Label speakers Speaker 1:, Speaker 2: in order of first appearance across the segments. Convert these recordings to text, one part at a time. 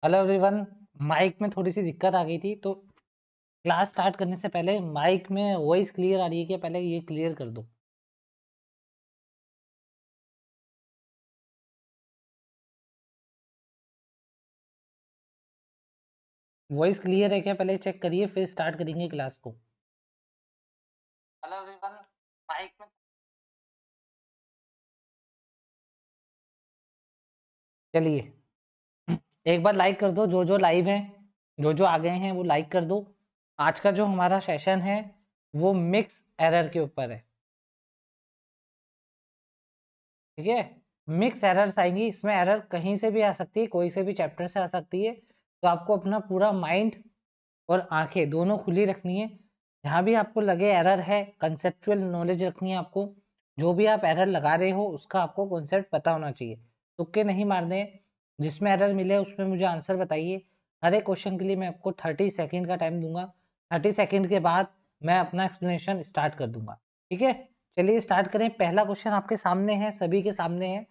Speaker 1: Hello everyone. Mic में थोड़ी सी दिक्कत आ गई थी, तो क्लास स्टार्ट करने से पहले माइक में वॉइस क्लियर आ रही है क्या, पहले ये क्लियर कर दो। वॉइस क्लियर है क्या, पहले चेक करिए, फिर स्टार्ट करेंगे क्लास को। Hello everyone. माइक में चलिए, एक बार लाइक कर दो, जो जो लाइव हैं, जो जो आ गए हैं वो लाइक कर दो। आज का जो हमारा सेशन है वो मिक्स एरर के ऊपर है, ठीक है। मिक्स एरर्स आएंगी, इसमें एरर कहीं से भी आ सकती है, कोई से भी चैप्टर से आ सकती है। तो आपको अपना पूरा माइंड और आंखें दोनों खुली रखनी है। जहां भी आपको लगे एरर है, कंसेप्चुअल नॉलेज रखनी है आपको। जो भी आप एरर लगा रहे हो उसका आपको कॉन्सेप्ट पता होना चाहिए, तुक्के नहीं मारने। जिसमें एरर मिले उसमें मुझे आंसर बताइए। हर एक क्वेश्चन के लिए मैं आपको 30 सेकेंड का टाइम दूंगा। 30 सेकेंड के बाद मैं अपना एक्सप्लेनेशन स्टार्ट कर दूंगा, ठीक है। चलिए स्टार्ट करें। पहला क्वेश्चन आपके सामने है, सभी के सामने है।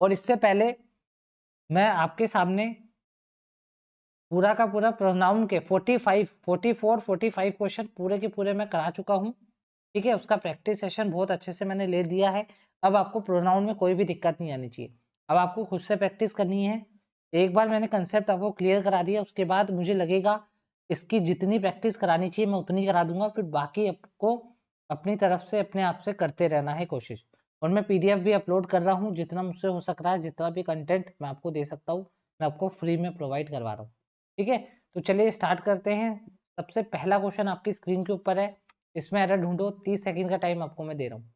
Speaker 1: और इससे पहले मैं आपके सामने पूरा का पूरा प्रोनाउन के 44 45 क्वेश्चन पूरे के पूरे मैं करा चुका हूँ, ठीक है। उसका प्रैक्टिस सेशन बहुत अच्छे से मैंने ले दिया है। अब आपको प्रोनाउन में कोई भी दिक्कत नहीं आनी चाहिए। अब आपको खुद से प्रैक्टिस करनी है। एक बार मैंने कंसेप्ट आपको क्लियर करा दिया, उसके बाद मुझे लगेगा इसकी जितनी प्रैक्टिस करानी चाहिए मैं उतनी करा दूंगा, फिर बाकी आपको अपनी तरफ से अपने आप से करते रहना है कोशिश। और मैं पीडीएफ भी अपलोड कर रहा हूँ, जितना मुझसे हो सक रहा है, जितना भी कंटेंट मैं आपको दे सकता हूँ मैं आपको फ्री में प्रोवाइड करवा रहा हूँ, ठीक है। तो चलिए स्टार्ट करते हैं। सबसे पहला क्वेश्चन आपकी स्क्रीन के ऊपर है, इसमें एरर ढूंढो। 30 सेकंड का टाइम आपको मैं दे रहा हूँ।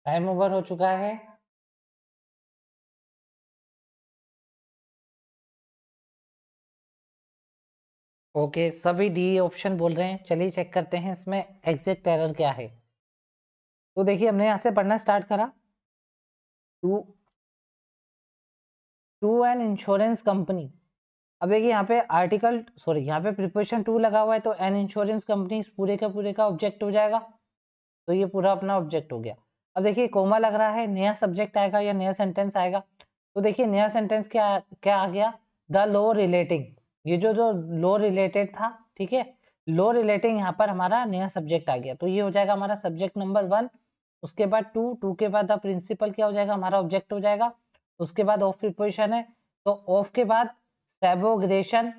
Speaker 1: टाइम ओवर हो चुका है। ओके, सभी डी ऑप्शन बोल रहे हैं। चलिए चेक करते हैं इसमें एग्जैक्ट एरर क्या है। तो देखिए, हमने यहाँ से पढ़ना स्टार्ट करा। To to an insurance company. अब देखिए यहाँ पे आर्टिकल, सॉरी, यहाँ पे प्रीपोजिशन टू लगा हुआ है, तो एन इंश्योरेंस कंपनी इस पूरे का ऑब्जेक्ट हो जाएगा। तो ये पूरा अपना ऑब्जेक्ट हो गया। अब देखिए कोमा लग रहा है, नया सब्जेक्ट आएगा या नया सेंटेंस आएगा। तो देखिए नया सेंटेंस क्या क्या आ गया, द लो रिलेटिंग। ये जो जो लो रिलेटेड था, ठीक है, लो रिलेटिंग यहाँ पर हमारा नया सब्जेक्ट आ गया। तो ये हो जाएगा हमारा सब्जेक्ट नंबर 1। उसके बाद टू के बाद द प्रिंसिपल क्या हो जाएगा, हमारा ऑब्जेक्ट हो जाएगा। उसके बाद ऑफ प्रीपोजिशन है, तो ऑफ के बाद सेबोग्रेशन,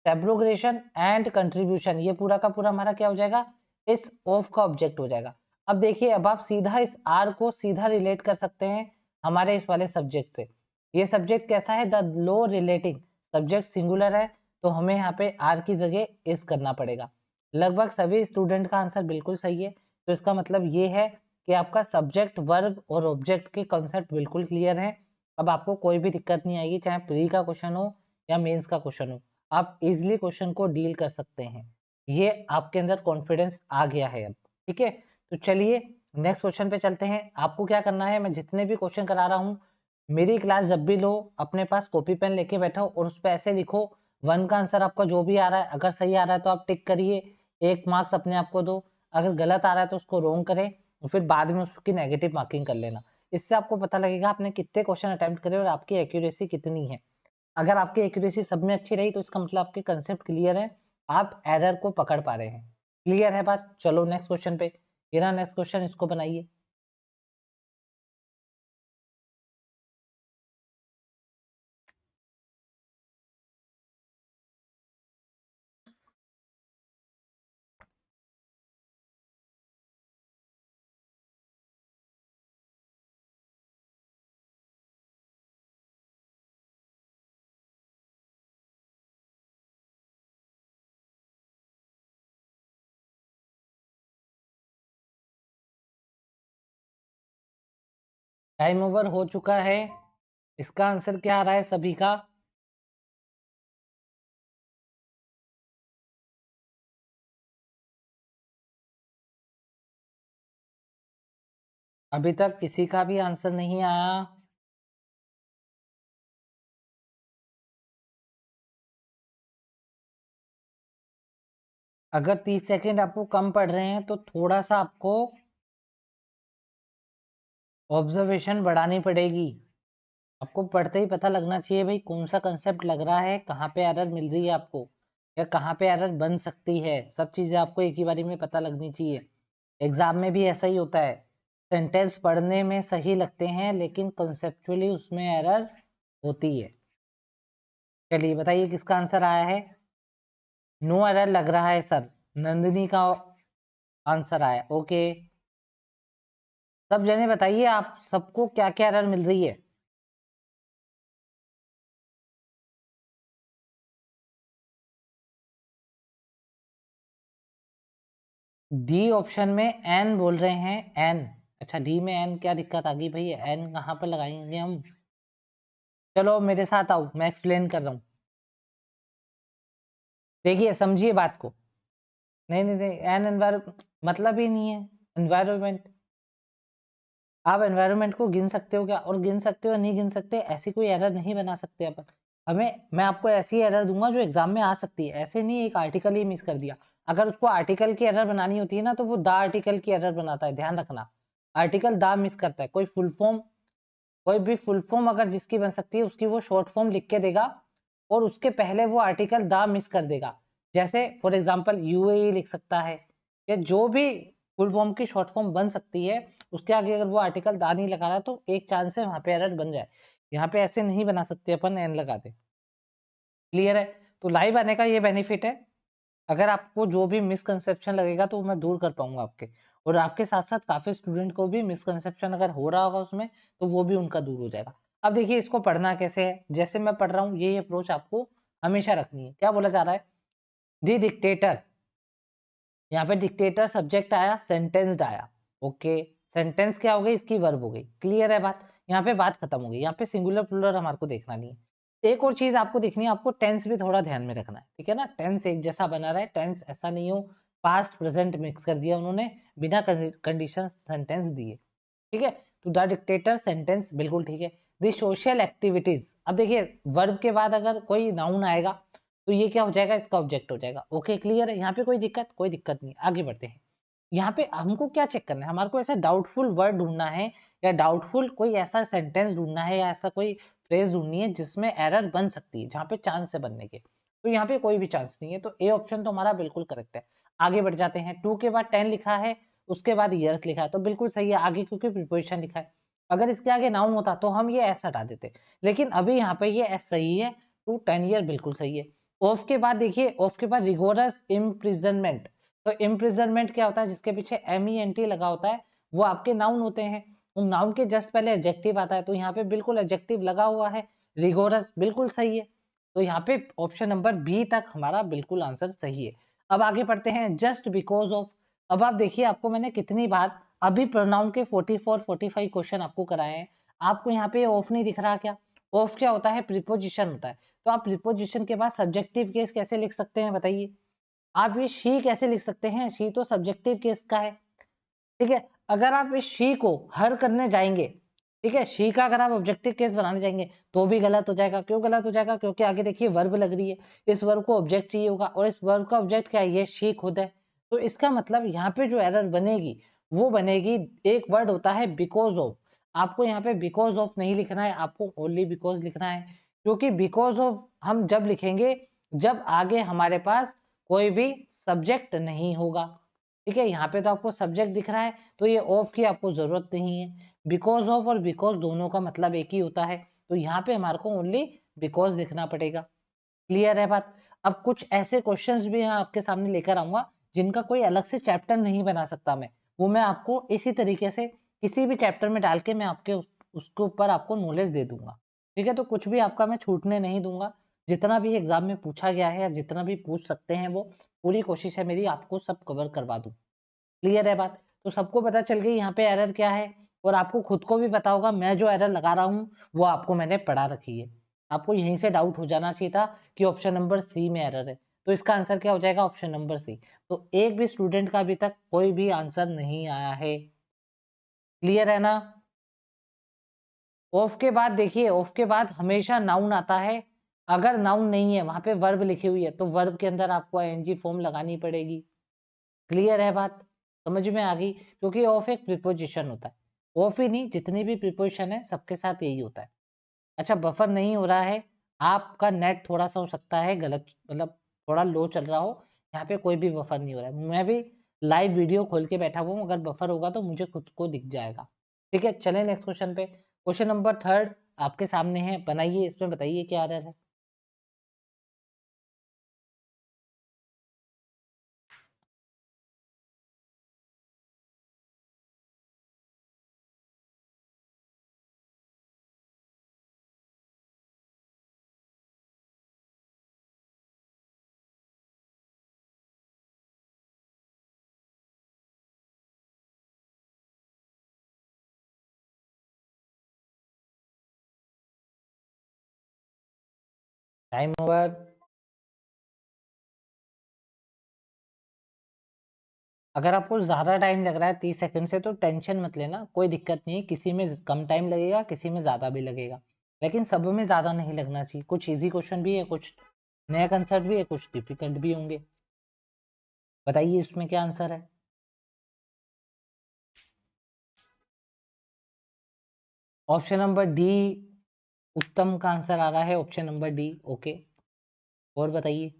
Speaker 1: सेब्रोग्रेशन एंड कंट्रीब्यूशन, ये पूरा का पूरा हमारा क्या हो जाएगा, इस ऑफ का ऑब्जेक्ट हो जाएगा। अब देखिए, अब आप सीधा इस आर को सीधा रिलेट कर सकते हैं हमारे इस वाले सब्जेक्ट से। ये सब्जेक्ट कैसा है, the low relating. Subject singular है, तो हमें यहाँ पे आर की जगह इस करना पड़ेगा। लगभग सभी स्टूडेंट का आंसर बिल्कुल सही है। तो इसका मतलब ये है कि आपका सब्जेक्ट वर्ब और ऑब्जेक्ट के कॉन्सेप्ट बिल्कुल क्लियर है। अब आपको कोई भी दिक्कत नहीं आएगी, चाहे प्री का क्वेश्चन हो या मेंस का क्वेश्चन हो, आप इजिली क्वेश्चन को डील कर सकते हैं। ये आपके अंदर कॉन्फिडेंस आ गया है अब, ठीक है। तो चलिए नेक्स्ट क्वेश्चन पे चलते हैं। आपको क्या करना है, मैं जितने भी क्वेश्चन करा रहा हूँ, मेरी क्लास जब भी लो अपने पास कॉपी पेन लेके बैठो और उस पर ऐसे लिखो, 1 का आंसर आपका जो भी आ रहा है, अगर सही आ रहा है तो आप टिक करिए, 1 मार्क्स अपने आप को दो। अगर गलत आ रहा है तो उसको रोंग करें, और फिर बाद में उसकी नेगेटिव मार्किंग कर लेना। इससे आपको पता लगेगा आपने कितने क्वेश्चन अटेम्प्ट करे और आपकी एक्यूरेसी कितनी है। अगर आपकी एक्यूरेसी सब में अच्छी रही तो इसका मतलब आपके कंसेप्ट क्लियर है, आप एरर को पकड़ पा रहे हैं। क्लियर है बात। चलो नेक्स्ट क्वेश्चन पे। ये रहा नेक्स्ट क्वेश्चन, इसको बनाइए। टाइम ओवर हो चुका है। इसका आंसर क्या आ रहा है सभी का, अभी तक किसी का भी आंसर नहीं आया? अगर 30 सेकंड आपको कम पड़ रहे हैं तो थोड़ा सा आपको ऑब्जर्वेशन बढ़ानी पड़ेगी। आपको पढ़ते ही पता लगना चाहिए भाई कौन सा कंसेप्ट लग रहा है, कहाँ पे एरर मिल रही है आपको, या कहाँ पे एरर बन सकती है। सब चीजें आपको एक ही बारी में पता लगनी चाहिए। एग्जाम में भी ऐसा ही होता है, सेंटेंस पढ़ने में सही लगते हैं लेकिन कंसेप्चुअली उसमें एरर होती है। चलिए बताइए किसका आंसर आया है? नो एरर लग रहा है सर, नंदिनी का आंसर आया। ओके, सब जने बताइए आप सबको क्या क्या एरर मिल रही है। डी ऑप्शन में एन बोल रहे हैं, एन। अच्छा, डी में एन क्या दिक्कत आ गई भाई? एन कहाँ पर लगाएंगे हम? चलो मेरे साथ आओ, मैं एक्सप्लेन कर रहा हूँ। देखिए समझिए बात को। नहीं नहीं नहीं, एन मतलब ही नहीं है एनवायरमेंट। आप एनवायरनमेंट को गिन सकते हो क्या? और गिन सकते हो नहीं गिन सकते, ऐसी कोई एरर नहीं बना सकते अपन। हमें, मैं आपको ऐसी एरर दूंगा जो एग्जाम में आ सकती है, ऐसे नहीं एक आर्टिकल ही मिस कर दिया। अगर उसको आर्टिकल की एरर बनानी होती है ना तो वो द आर्टिकल की एरर बनाता है, ध्यान रखना। आर्टिकल द मिस करता है। कोई फुल फॉर्म, कोई भी फुल फॉर्म अगर जिसकी बन सकती है उसकी वो शॉर्ट फॉर्म लिख के देगा और उसके पहले वो आर्टिकल दा मिस कर देगा। जैसे फॉर एग्जांपल यूएई लिख सकता है, या जो भी फुल फॉर्म की शॉर्ट फॉर्म बन सकती है उसके आगे अगर वो आर्टिकल दा नहीं लगा रहा तो एक चांस है वहां पे एरर बन जाए। यहाँ पे ऐसे नहीं बना सकते अपन, एन लगा दे। क्लियर है? तो लाइव आने का ये बेनिफिट है, अगर आपको जो भी मिसकंसेप्शन लगेगा तो मैं दूर कर पाऊंगा आपके, और आपके साथ साथ काफी स्टूडेंट को भी मिसकंसेप्शन अगर हो रहा होगा उसमें तो वो भी उनका दूर हो जाएगा। अब देखिए इसको पढ़ना कैसे है, जैसे मैं पढ़ रहा हूँ ये अप्रोच आपको हमेशा रखनी है। क्या बोला जा रहा है? दी डिक्टेटर्स, यहाँ पे डिक्टेटर सब्जेक्ट आया, सेंटेंस्ड आया। ओके, सेंटेंस क्या हो गई? इसकी वर्ब हो गई। क्लियर है बात? यहाँ पे बात खत्म हो गई, यहाँ पे सिंगुलर प्लूरल हमारे को देखना नहीं है। एक और चीज आपको देखनी है, आपको टेंस भी थोड़ा ध्यान में रखना है, ठीक है ना? टेंस एक जैसा बना रहा है, टेंस ऐसा नहीं हो पास्ट प्रेजेंट मिक्स कर दिया उन्होंने, बिना कंडीशन सेंटेंस दिए। ठीक है, तो द डिक्टेटर सेंटेंस बिल्कुल ठीक है। द सोशल एक्टिविटीज, अब देखिए वर्ब के बाद अगर कोई नाउन आएगा तो ये क्या हो जाएगा? इसका ऑब्जेक्ट हो जाएगा। ओके क्लियर है? यहाँ पे कोई दिक्कत? कोई दिक्कत नहीं, आगे बढ़ते हैं। यहाँ पे हमको क्या चेक करना है? हमारे को ऐसा डाउटफुल वर्ड ढूंढना है, या डाउटफुल कोई ऐसा सेंटेंस ढूंढना है, या ऐसा कोई फ्रेज ढूंढनी है जिसमें एरर बन सकती है, जहाँ पे चांस है बनने के। तो यहाँ पे कोई भी चांस नहीं है, तो ए ऑप्शन तो हमारा बिल्कुल करेक्ट है। आगे बढ़ जाते हैं। टू के बाद 10 लिखा है, उसके बाद ईयर्स लिखा है, तो बिल्कुल सही है आगे, क्योंकि प्रीपोजिशन लिखा है। अगर इसके आगे नाउन होता तो हम ये एस हटा देते, लेकिन अभी यहाँ पे ये एस सही है, टू 10 ईयर बिल्कुल सही है। ऑफ के बाद देखिए, ऑफ के बाद रिगोरस इम्प्रिजनमेंट। तो इम्प्रिजनमेंट क्या होता है? जिसके पीछे MENT लगा होता है वो आपके नाउन होते हैं। उन नाउन के जस्ट पहले एडजेक्टिव आता है, तो यहाँ पे बिल्कुल एडजेक्टिव लगा हुआ है। रिगोरस बिल्कुल सही है, तो यहाँ पे ऑप्शन नंबर बी तक हमारा बिल्कुल आंसर सही है। अब आगे पढ़ते हैं। जस्ट बिकॉज ऑफ, अब आप देखिए आपको मैंने कितनी बार अभी प्रोनाउन के 44-45 क्वेश्चन आपको कराए हैं, आपको यहाँ पे ऑफ नहीं दिख रहा क्या? ऑफ क्या होता है? प्रीपोजिशन होता है। तो आप प्रीपोजिशन के बाद सब्जेक्टिव केस कैसे लिख सकते हैं बताइए? आप ये शी कैसे लिख सकते हैं? शी तो सब्जेक्टिव केस का है, ठीक है। अगर आप इस शी को हर करने जाएंगे, ठीक है, शी का अगर आप ऑब्जेक्टिव केस बनाने जाएंगे तो भी गलत हो जाएगा। क्यों गलत हो जाएगा? क्योंकि आगे देखिए वर्ब लग रही है, इस वर्ब को ऑब्जेक्ट चाहिए होगा, और इस वर्ब का ऑब्जेक्ट क्या है? ये शी खुद है। तो इसका मतलब यहाँ पे जो एरर बनेगी वो बनेगी, एक वर्ड होता है बिकॉज ऑफ, आपको यहाँ पे बिकॉज ऑफ नहीं लिखना है, आपको ओनली बिकॉज लिखना है। क्योंकि बिकॉज ऑफ हम जब लिखेंगे जब आगे हमारे पास कोई भी सब्जेक्ट नहीं होगा, ठीक है। यहाँ पे तो आपको सब्जेक्ट दिख रहा है, तो ये ऑफ की आपको जरूरत नहीं है। बिकॉज ऑफ और बिकॉज दोनों का मतलब एक ही होता है, तो यहाँ पे हमारे को ओनली बिकॉज लिखना पड़ेगा। क्लियर है बात? अब कुछ ऐसे क्वेश्चंस भी यहाँ आपके सामने लेकर आऊंगा जिनका कोई अलग से चैप्टर नहीं बना सकता मैं, वो मैं आपको इसी तरीके से किसी भी चैप्टर में डाल के मैं आपके उसके ऊपर आपको नॉलेज दे दूंगा, ठीक है। तो कुछ भी आपका मैं छूटने नहीं दूंगा, जितना भी एग्जाम में पूछा गया है या जितना भी पूछ सकते हैं वो पूरी कोशिश है मेरी आपको सब कवर करवा दूं। क्लियर है बात? तो सबको पता चल गई यहाँ पे एरर क्या है, और आपको खुद को भी पता होगा मैं जो एरर लगा रहा हूँ वो आपको मैंने पढ़ा रखी है। आपको यहीं से डाउट हो जाना चाहिए था कि ऑप्शन नंबर सी में एरर है, तो इसका आंसर क्या हो जाएगा? Option number C. तो एक भी स्टूडेंट का अभी तक कोई भी आंसर नहीं आया है। क्लियर है ना। ऑफ के बाद देखिए, ऑफ के बाद हमेशा नाउन आता है, अगर नाउन नहीं है वहां पे वर्ब लिखी हुई है तो वर्ब के अंदर आपको आईएनजी फॉर्म लगानी पड़ेगी। क्लियर है बात, समझ में आ गई, क्योंकि ऑफ एक प्रीपोजिशन होता है। ऑफ ही नहीं, जितनी भी प्रीपोजिशन है सबके साथ यही होता है। अच्छा, बफर नहीं हो रहा है, आपका नेट थोड़ा सा हो सकता है गलत, मतलब थोड़ा लो चल रहा हो, यहाँ पे कोई भी बफर नहीं हो रहा है। मैं भी लाइव वीडियो खोल के बैठा हुआ हूँ, अगर बफर होगा तो मुझे खुद को दिख जाएगा। ठीक है, चलें नेक्स्ट क्वेश्चन पे। क्वेश्चन नंबर 3 आपके सामने है, बनाइए, इसमें बताइए क्या एरर है। Time over. अगर आपको ज्यादा टाइम लग रहा है 30 सेकंड से, तो टेंशन मत लेना, कोई दिक्कत नहीं है, किसी में कम टाइम लगेगा, किसी में ज्यादा भी लगेगा, लेकिन सब में ज्यादा नहीं लगना चाहिए। कुछ इजी क्वेश्चन भी है, कुछ नया कंसेप्ट भी है, कुछ डिफिकल्ट भी होंगे। बताइए इसमें क्या आंसर है। ऑप्शन नंबर डी उत्तम का आंसर आ रहा है, ऑप्शन नंबर डी। ओके, और बताइए।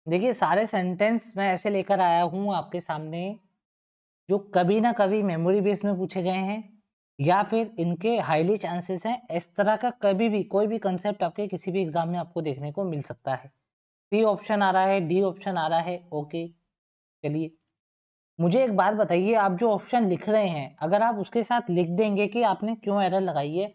Speaker 1: देखिए, सारे सेंटेंस मैं ऐसे लेकर आया हूं आपके सामने जो कभी ना कभी मेमोरी बेस में पूछे गए हैं, या फिर इनके हाईली चांसेस हैं इस तरह का कभी भी कोई भी कंसेप्ट आपके किसी भी एग्जाम में आपको देखने को मिल सकता है। सी ऑप्शन आ रहा है, डी ऑप्शन आ रहा है। ओके, चलिए, मुझे एक बात बताइए, आप जो ऑप्शन लिख रहे हैं अगर आप उसके साथ लिख देंगे कि आपने क्यों एरर लगाई है,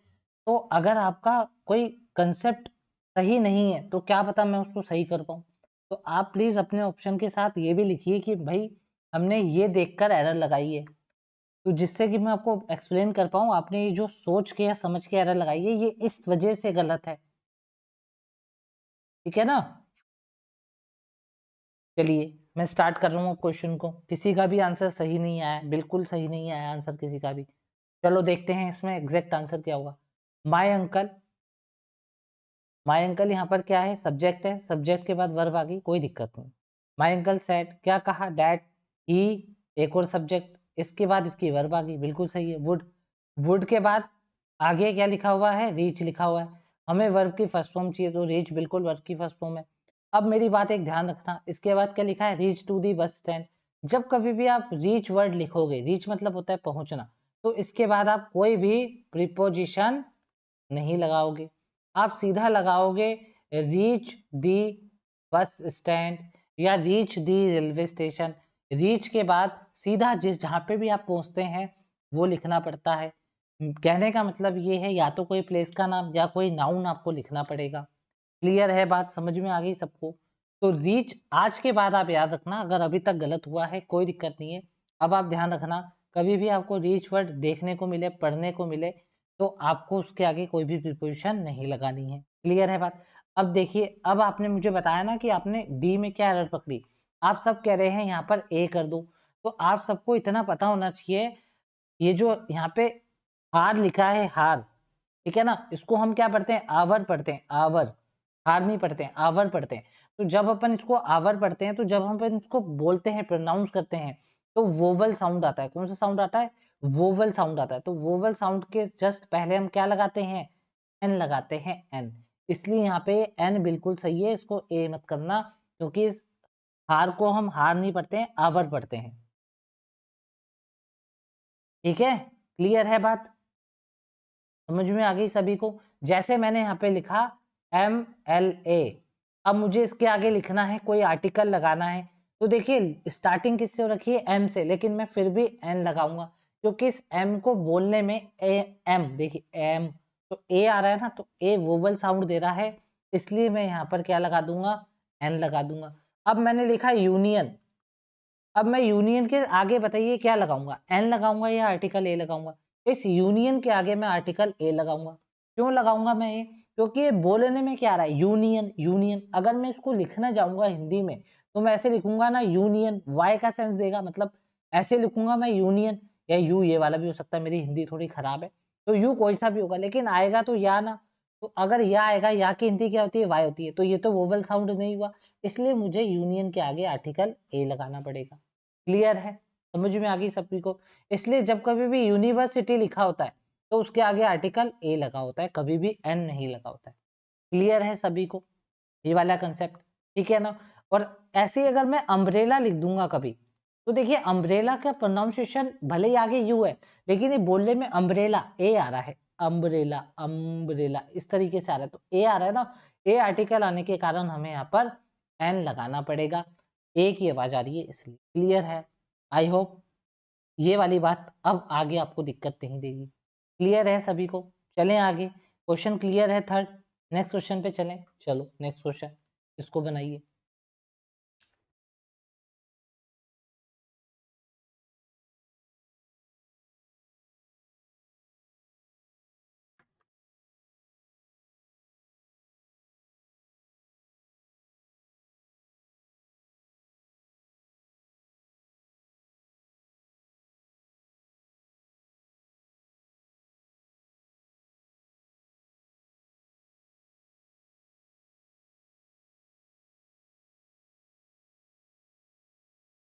Speaker 1: तो अगर आपका कोई कंसेप्ट सही नहीं है तो क्या पता मैं उसको सही कर पाऊँ। तो आप प्लीज अपने ऑप्शन के साथ ये भी लिखिए कि भाई हमने ये देखकर एरर लगाई है, तो जिससे कि मैं आपको एक्सप्लेन कर पाऊँ आपने ये जो सोच के या समझ के एरर लगाई है ये इस वजह से गलत है। ठीक है ना। चलिए, मैं स्टार्ट कर रहा हूँ क्वेश्चन को। किसी का भी आंसर सही नहीं आया, बिल्कुल सही नहीं आया आंसर किसी का भी। चलो देखते हैं इसमें एग्जैक्ट आंसर क्या होगा। माय अंकल, माय अंकल यहाँ पर क्या है, सब्जेक्ट है, सब्जेक्ट के बाद वर्ब आ गई, कोई दिक्कत नहीं। माय अंकल सेड, क्या कहा, डैड, ही, एक और सब्जेक्ट, इसके बाद इसकी वर्ब आ गई, बिल्कुल सही है। वुड, वुड के बाद आगे क्या लिखा हुआ है, रीच लिखा हुआ है, हमें वर्ब की फर्स्ट फॉर्म चाहिए तो रीच बिल्कुल वर्ब की फर्स्ट फॉर्म है। अब मेरी बात एक ध्यान रखना, इसके बाद क्या लिखा है, reach to the bus stand. जब कभी भी आप रीच वर्ड लिखोगे, रीच मतलब होता है पहुंचना, तो इसके बाद आप कोई भी प्रीपोजिशन नहीं लगाओगे, आप सीधा लगाओगे रीच दी बस स्टैंड या रीच दी रेलवे स्टेशन। रीच के बाद सीधा जिस जहाँ पे भी आप पहुंचते हैं वो लिखना पड़ता है। कहने का मतलब ये है, या तो कोई प्लेस का नाम या कोई नाउन आपको लिखना पड़ेगा। क्लियर है बात, समझ में आ गई सबको। तो रीच आज के बाद आप याद रखना, अगर अभी तक गलत हुआ है कोई दिक्कत नहीं है। अब आप ध्यान रखना, कभी भी आपको रीच वर्ड देखने को मिले, पढ़ने को मिले, तो आपको उसके आगे कोई भी प्रीपोजिशन नहीं लगानी है। क्लियर है बात। अब देखिए, अब आपने मुझे बताया ना कि आपने डी में क्या एरर पकड़ी, आप सब कह रहे हैं यहाँ पर ए कर दो, तो आप सबको इतना पता होना चाहिए, ये जो यहाँ पे हार लिखा है, हार, ठीक है ना, इसको हम क्या पढ़ते हैं, आवर पढ़ते हैं, आवर, हार नहीं पढ़ते हैं, आवर पढ़ते हैं। तो जब अपन इसको आवर पढ़ते हैं, तो जब हम अपन इसको बोलते हैं, प्रोनाउंस करते हैं, तो वोवल साउंड आता है। कौन सा साउंड आता है, वोवल साउंड आता है। तो वोवल साउंड के जस्ट पहले हम क्या लगाते हैं, एन लगाते हैं, एन। इसलिए यहाँ पे एन बिल्कुल सही है, इसको ए मत करना, क्योंकि इस हार को हम हार नहीं पढ़ते हैं, आवर पढ़ते हैं। ठीक है, क्लियर है बात, समझ में आ गई सभी को। जैसे मैंने यहाँ पे लिखा MLA, अब मुझे इसके आगे लिखना है, कोई आर्टिकल लगाना है, तो देखिए स्टार्टिंग किससे हो रखी है, M से, लेकिन मैं फिर भी N लगाऊंगा, क्योंकि इस M को बोलने में M, देखिए M, तो A आ रहा है ना, तो A वोवल साउंड दे रहा है, इसलिए मैं यहाँ पर क्या लगा दूंगा, N लगा दूंगा। अब मैंने लिखा यूनियन, अब मैं यूनियन के आगे बताइए क्या लगाऊंगा, एन लगाऊंगा या आर्टिकल ए लगाऊंगा। इस यूनियन के आगे मैं आर्टिकल ए लगाऊंगा। क्यों लगाऊंगा मैं ये, क्योंकि ये बोलने में क्या आ रहा है, यूनियन, यूनियन। अगर मैं इसको लिखना जाऊंगा हिंदी में, तो मैं ऐसे लिखूंगा ना, यूनियन, वाई का सेंस देगा, मतलब ऐसे लिखूंगा मैं यूनियन, या यू, ये वाला भी हो सकता है, मेरी हिंदी थोड़ी खराब है, तो यू कोई सा भी होगा, लेकिन आएगा तो या ना। तो अगर या आएगा, या की हिंदी क्या होती है, वाई होती है, तो ये तो वोवल साउंड नहीं हुआ, इसलिए मुझे यूनियन के आगे आर्टिकल ए लगाना पड़ेगा। क्लियर है, समझ में आ गई सभी को। इसलिए जब कभी भी यूनिवर्सिटी लिखा होता है तो उसके आगे आर्टिकल ए लगा होता है, कभी भी एन नहीं लगा होता है। क्लियर है सभी को ये वाला कंसेप्ट, ठीक है ना। और ऐसे ही अगर मैं अम्ब्रेला लिख दूंगा कभी, तो देखिए अम्ब्रेला का प्रोनाउंसिएशन भले ही आगे यू है, लेकिन ये बोलने में अम्ब्रेला ए आ रहा है, अम्ब्रेला अम्ब्रेला इस तरीके से आ रहा है, तो ए आ रहा है ना, ए आर्टिकल आने के कारण हमें यहाँ पर एन लगाना पड़ेगा, ए की आवाज आ रही है इसलिए। क्लियर है, आई होप ये वाली बात अब आगे आपको दिक्कत नहीं देगी। क्लियर है सभी को, चलें आगे, क्वेश्चन क्लियर है थर्ड, नेक्स्ट क्वेश्चन पे चलें। चलो नेक्स्ट क्वेश्चन, इसको बनाइए।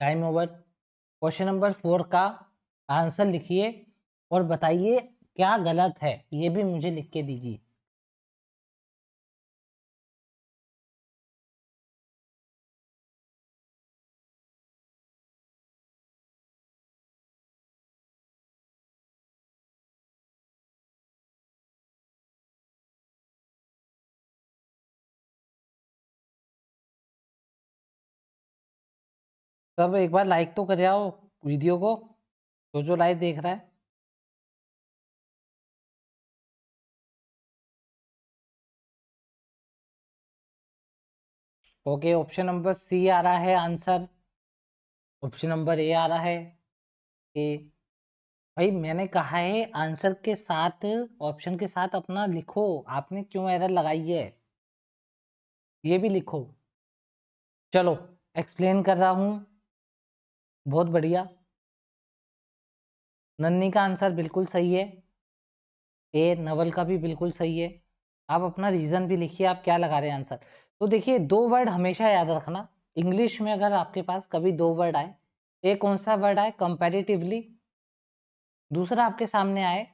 Speaker 1: Time over. क्वेश्चन नंबर 4 का आंसर लिखिए और बताइए क्या गलत है, ये भी मुझे लिख के दीजिए। सब एक बार लाइक तो कर आओ वीडियो को, जो लाइव देख रहा है। ओके, ऑप्शन नंबर सी आ रहा है आंसर, ऑप्शन नंबर ए आ रहा है ए। भाई मैंने कहा है आंसर के साथ, ऑप्शन के साथ अपना लिखो, आपने क्यों एरर लगाई है, ये भी लिखो। चलो एक्सप्लेन कर रहा हूं, बहुत बढ़िया। नन्नी का आंसर बिल्कुल सही है, ए नवल का भी बिल्कुल सही है। आप अपना रीजन भी लिखिए, आप क्या लगा रहे हैं आंसर। तो देखिए दो वर्ड हमेशा याद रखना, इंग्लिश में अगर आपके पास कभी दो वर्ड आए, एक कौन सा वर्ड आए, कंपैरेटिवली, दूसरा आपके सामने आए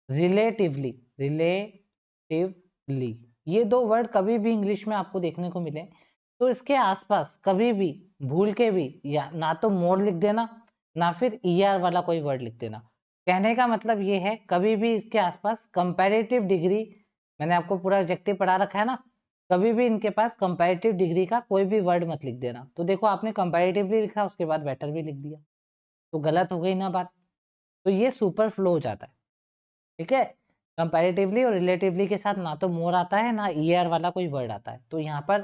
Speaker 1: रिलेटिवली, रिलेटिवली, ये दो वर्ड कभी भी इंग्लिश में आपको देखने को मिले, तो इसके आसपास कभी भी भूल के भी या ना तो मोर लिख देना, ना फिर ईआर वाला कोई वर्ड लिख देना। कहने का मतलब ये है, कभी भी इसके आसपास कंपैरेटिव डिग्री, मैंने आपको पूरा एडजेक्टिव पढ़ा रखा है ना, कभी भी इनके पास कंपैरेटिव डिग्री का कोई भी वर्ड मत लिख देना। तो देखो आपने कंपैरेटिवली लिखा, उसके बाद बेटर भी लिख दिया, तो गलत हो गई ना बात, तो ये सुपर फ्लो हो जाता है। ठीक है, कंपैरेटिवली और रिलेटिवली के साथ ना तो मोर आता है, ना ईयर वाला कोई वर्ड आता है, तो यहाँ पर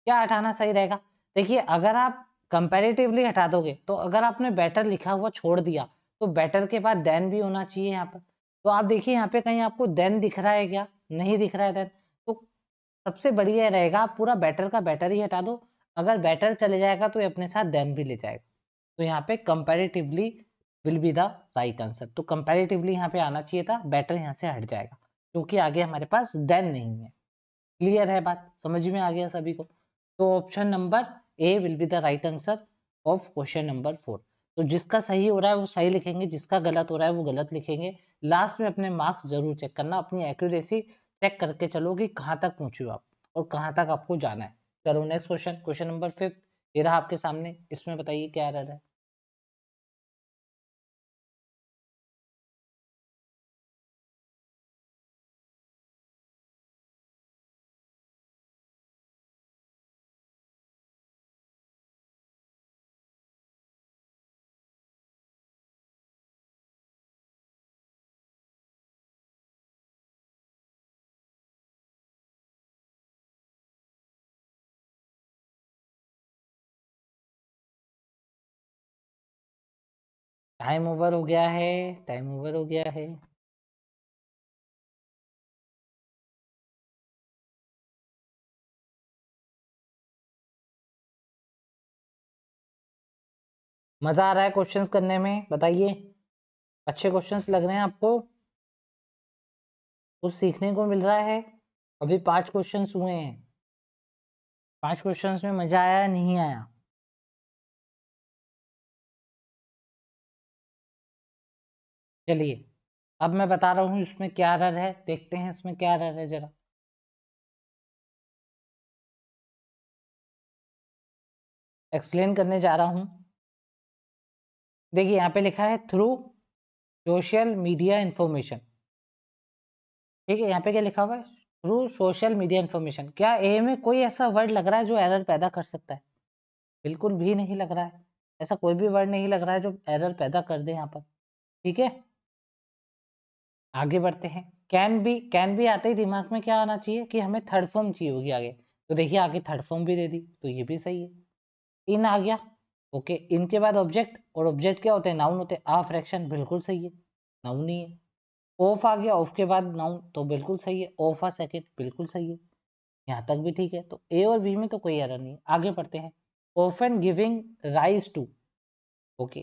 Speaker 1: क्या हटाना सही रहेगा। देखिए अगर आप कंपैरेटिवली हटा दोगे, तो अगर आपने बेटर लिखा हुआ छोड़ दिया, तो बेटर के बाद देन भी होना चाहिए यहाँ पर। तो आप देखिए यहाँ पे कहीं आपको देन दिख रहा है क्या, नहीं दिख रहा है देन, तो सबसे बढ़िया रहेगा आप पूरा बेटर का बेटर ही हटा दो। अगर बेटर चले जाएगा तो ये अपने साथ देन भी ले जाएगा, तो यहाँ पे comparatively will be the right answer. तो कंपैरेटिवली यहाँ पे आना चाहिए था, बेटर यहाँ से हट जाएगा, क्योंकि आगे हमारे पास देन नहीं है। क्लियर है बात, समझ में आ गया सभी को। तो option number A will be the right answer of question number 4। तो जिसका सही हो रहा है वो सही लिखेंगे, जिसका गलत हो रहा है वो गलत लिखेंगे। लास्ट में अपने मार्क्स जरूर चेक करना, अपनी एक्यूरेसी चेक करके चलो कि कहाँ तक पहुंचे हो आप और कहाँ तक आपको जाना है। चलो नेक्स्ट क्वेश्चन, क्वेश्चन नंबर 5 ये रहा आपके सामने, इसमें बताइए क्या एरर है। टाइम ओवर हो गया है, टाइम ओवर हो गया है। मजा आ रहा है क्वेश्चंस करने में, बताइए। अच्छे क्वेश्चंस लग रहे हैं आपको? कुछ सीखने को मिल रहा है? अभी 5 क्वेश्चंस हुए हैं। 5 क्वेश्चंस में मजा आया या नहीं आया? चलिए, अब मैं बता रहा हूँ इसमें क्या एरर है, देखते हैं इसमें क्या एरर है जरा। एक्सप्लेन करने जा रहा हूँ। देखिए यहाँ पे लिखा है थ्रू सोशल मीडिया इंफॉर्मेशन। ठीक है, यहाँ पे क्या लिखा हुआ है? Through social media information. क्या ए में कोई ऐसा वर्ड लग रहा है जो एरर पैदा कर सकता है? बिल्कुल भी नहीं लग रहा है। ऐसा कोई भी वर्ड नहीं लग रहा है जो एरर पैदा कर दे यहाँ पर। ठीक है, आगे बढ़ते हैं। कैन बी आते ही दिमाग में क्या आना चाहिए कि हमें थर्ड फॉर्म चाहिए होगी आगे। तो देखिए आगे थर्ड फॉर्म भी दे दी, तो ये भी सही है। इन आ गया, ओके। इनके बाद ऑब्जेक्ट, और ऑब्जेक्ट क्या होते हैं? नाउन होते हैं। आ फ्रैक्शन बिल्कुल सही है, नाउन ही है। ऑफ आ गया, ऑफ के बाद नाउन, तो बिल्कुल सही है। ऑफ आ सेकेंड बिल्कुल सही है, यहाँ तक भी ठीक है। तो ए और बी में तो कोई एरर नहीं है। आगे पढ़ते हैं। Often giving rise to, okay,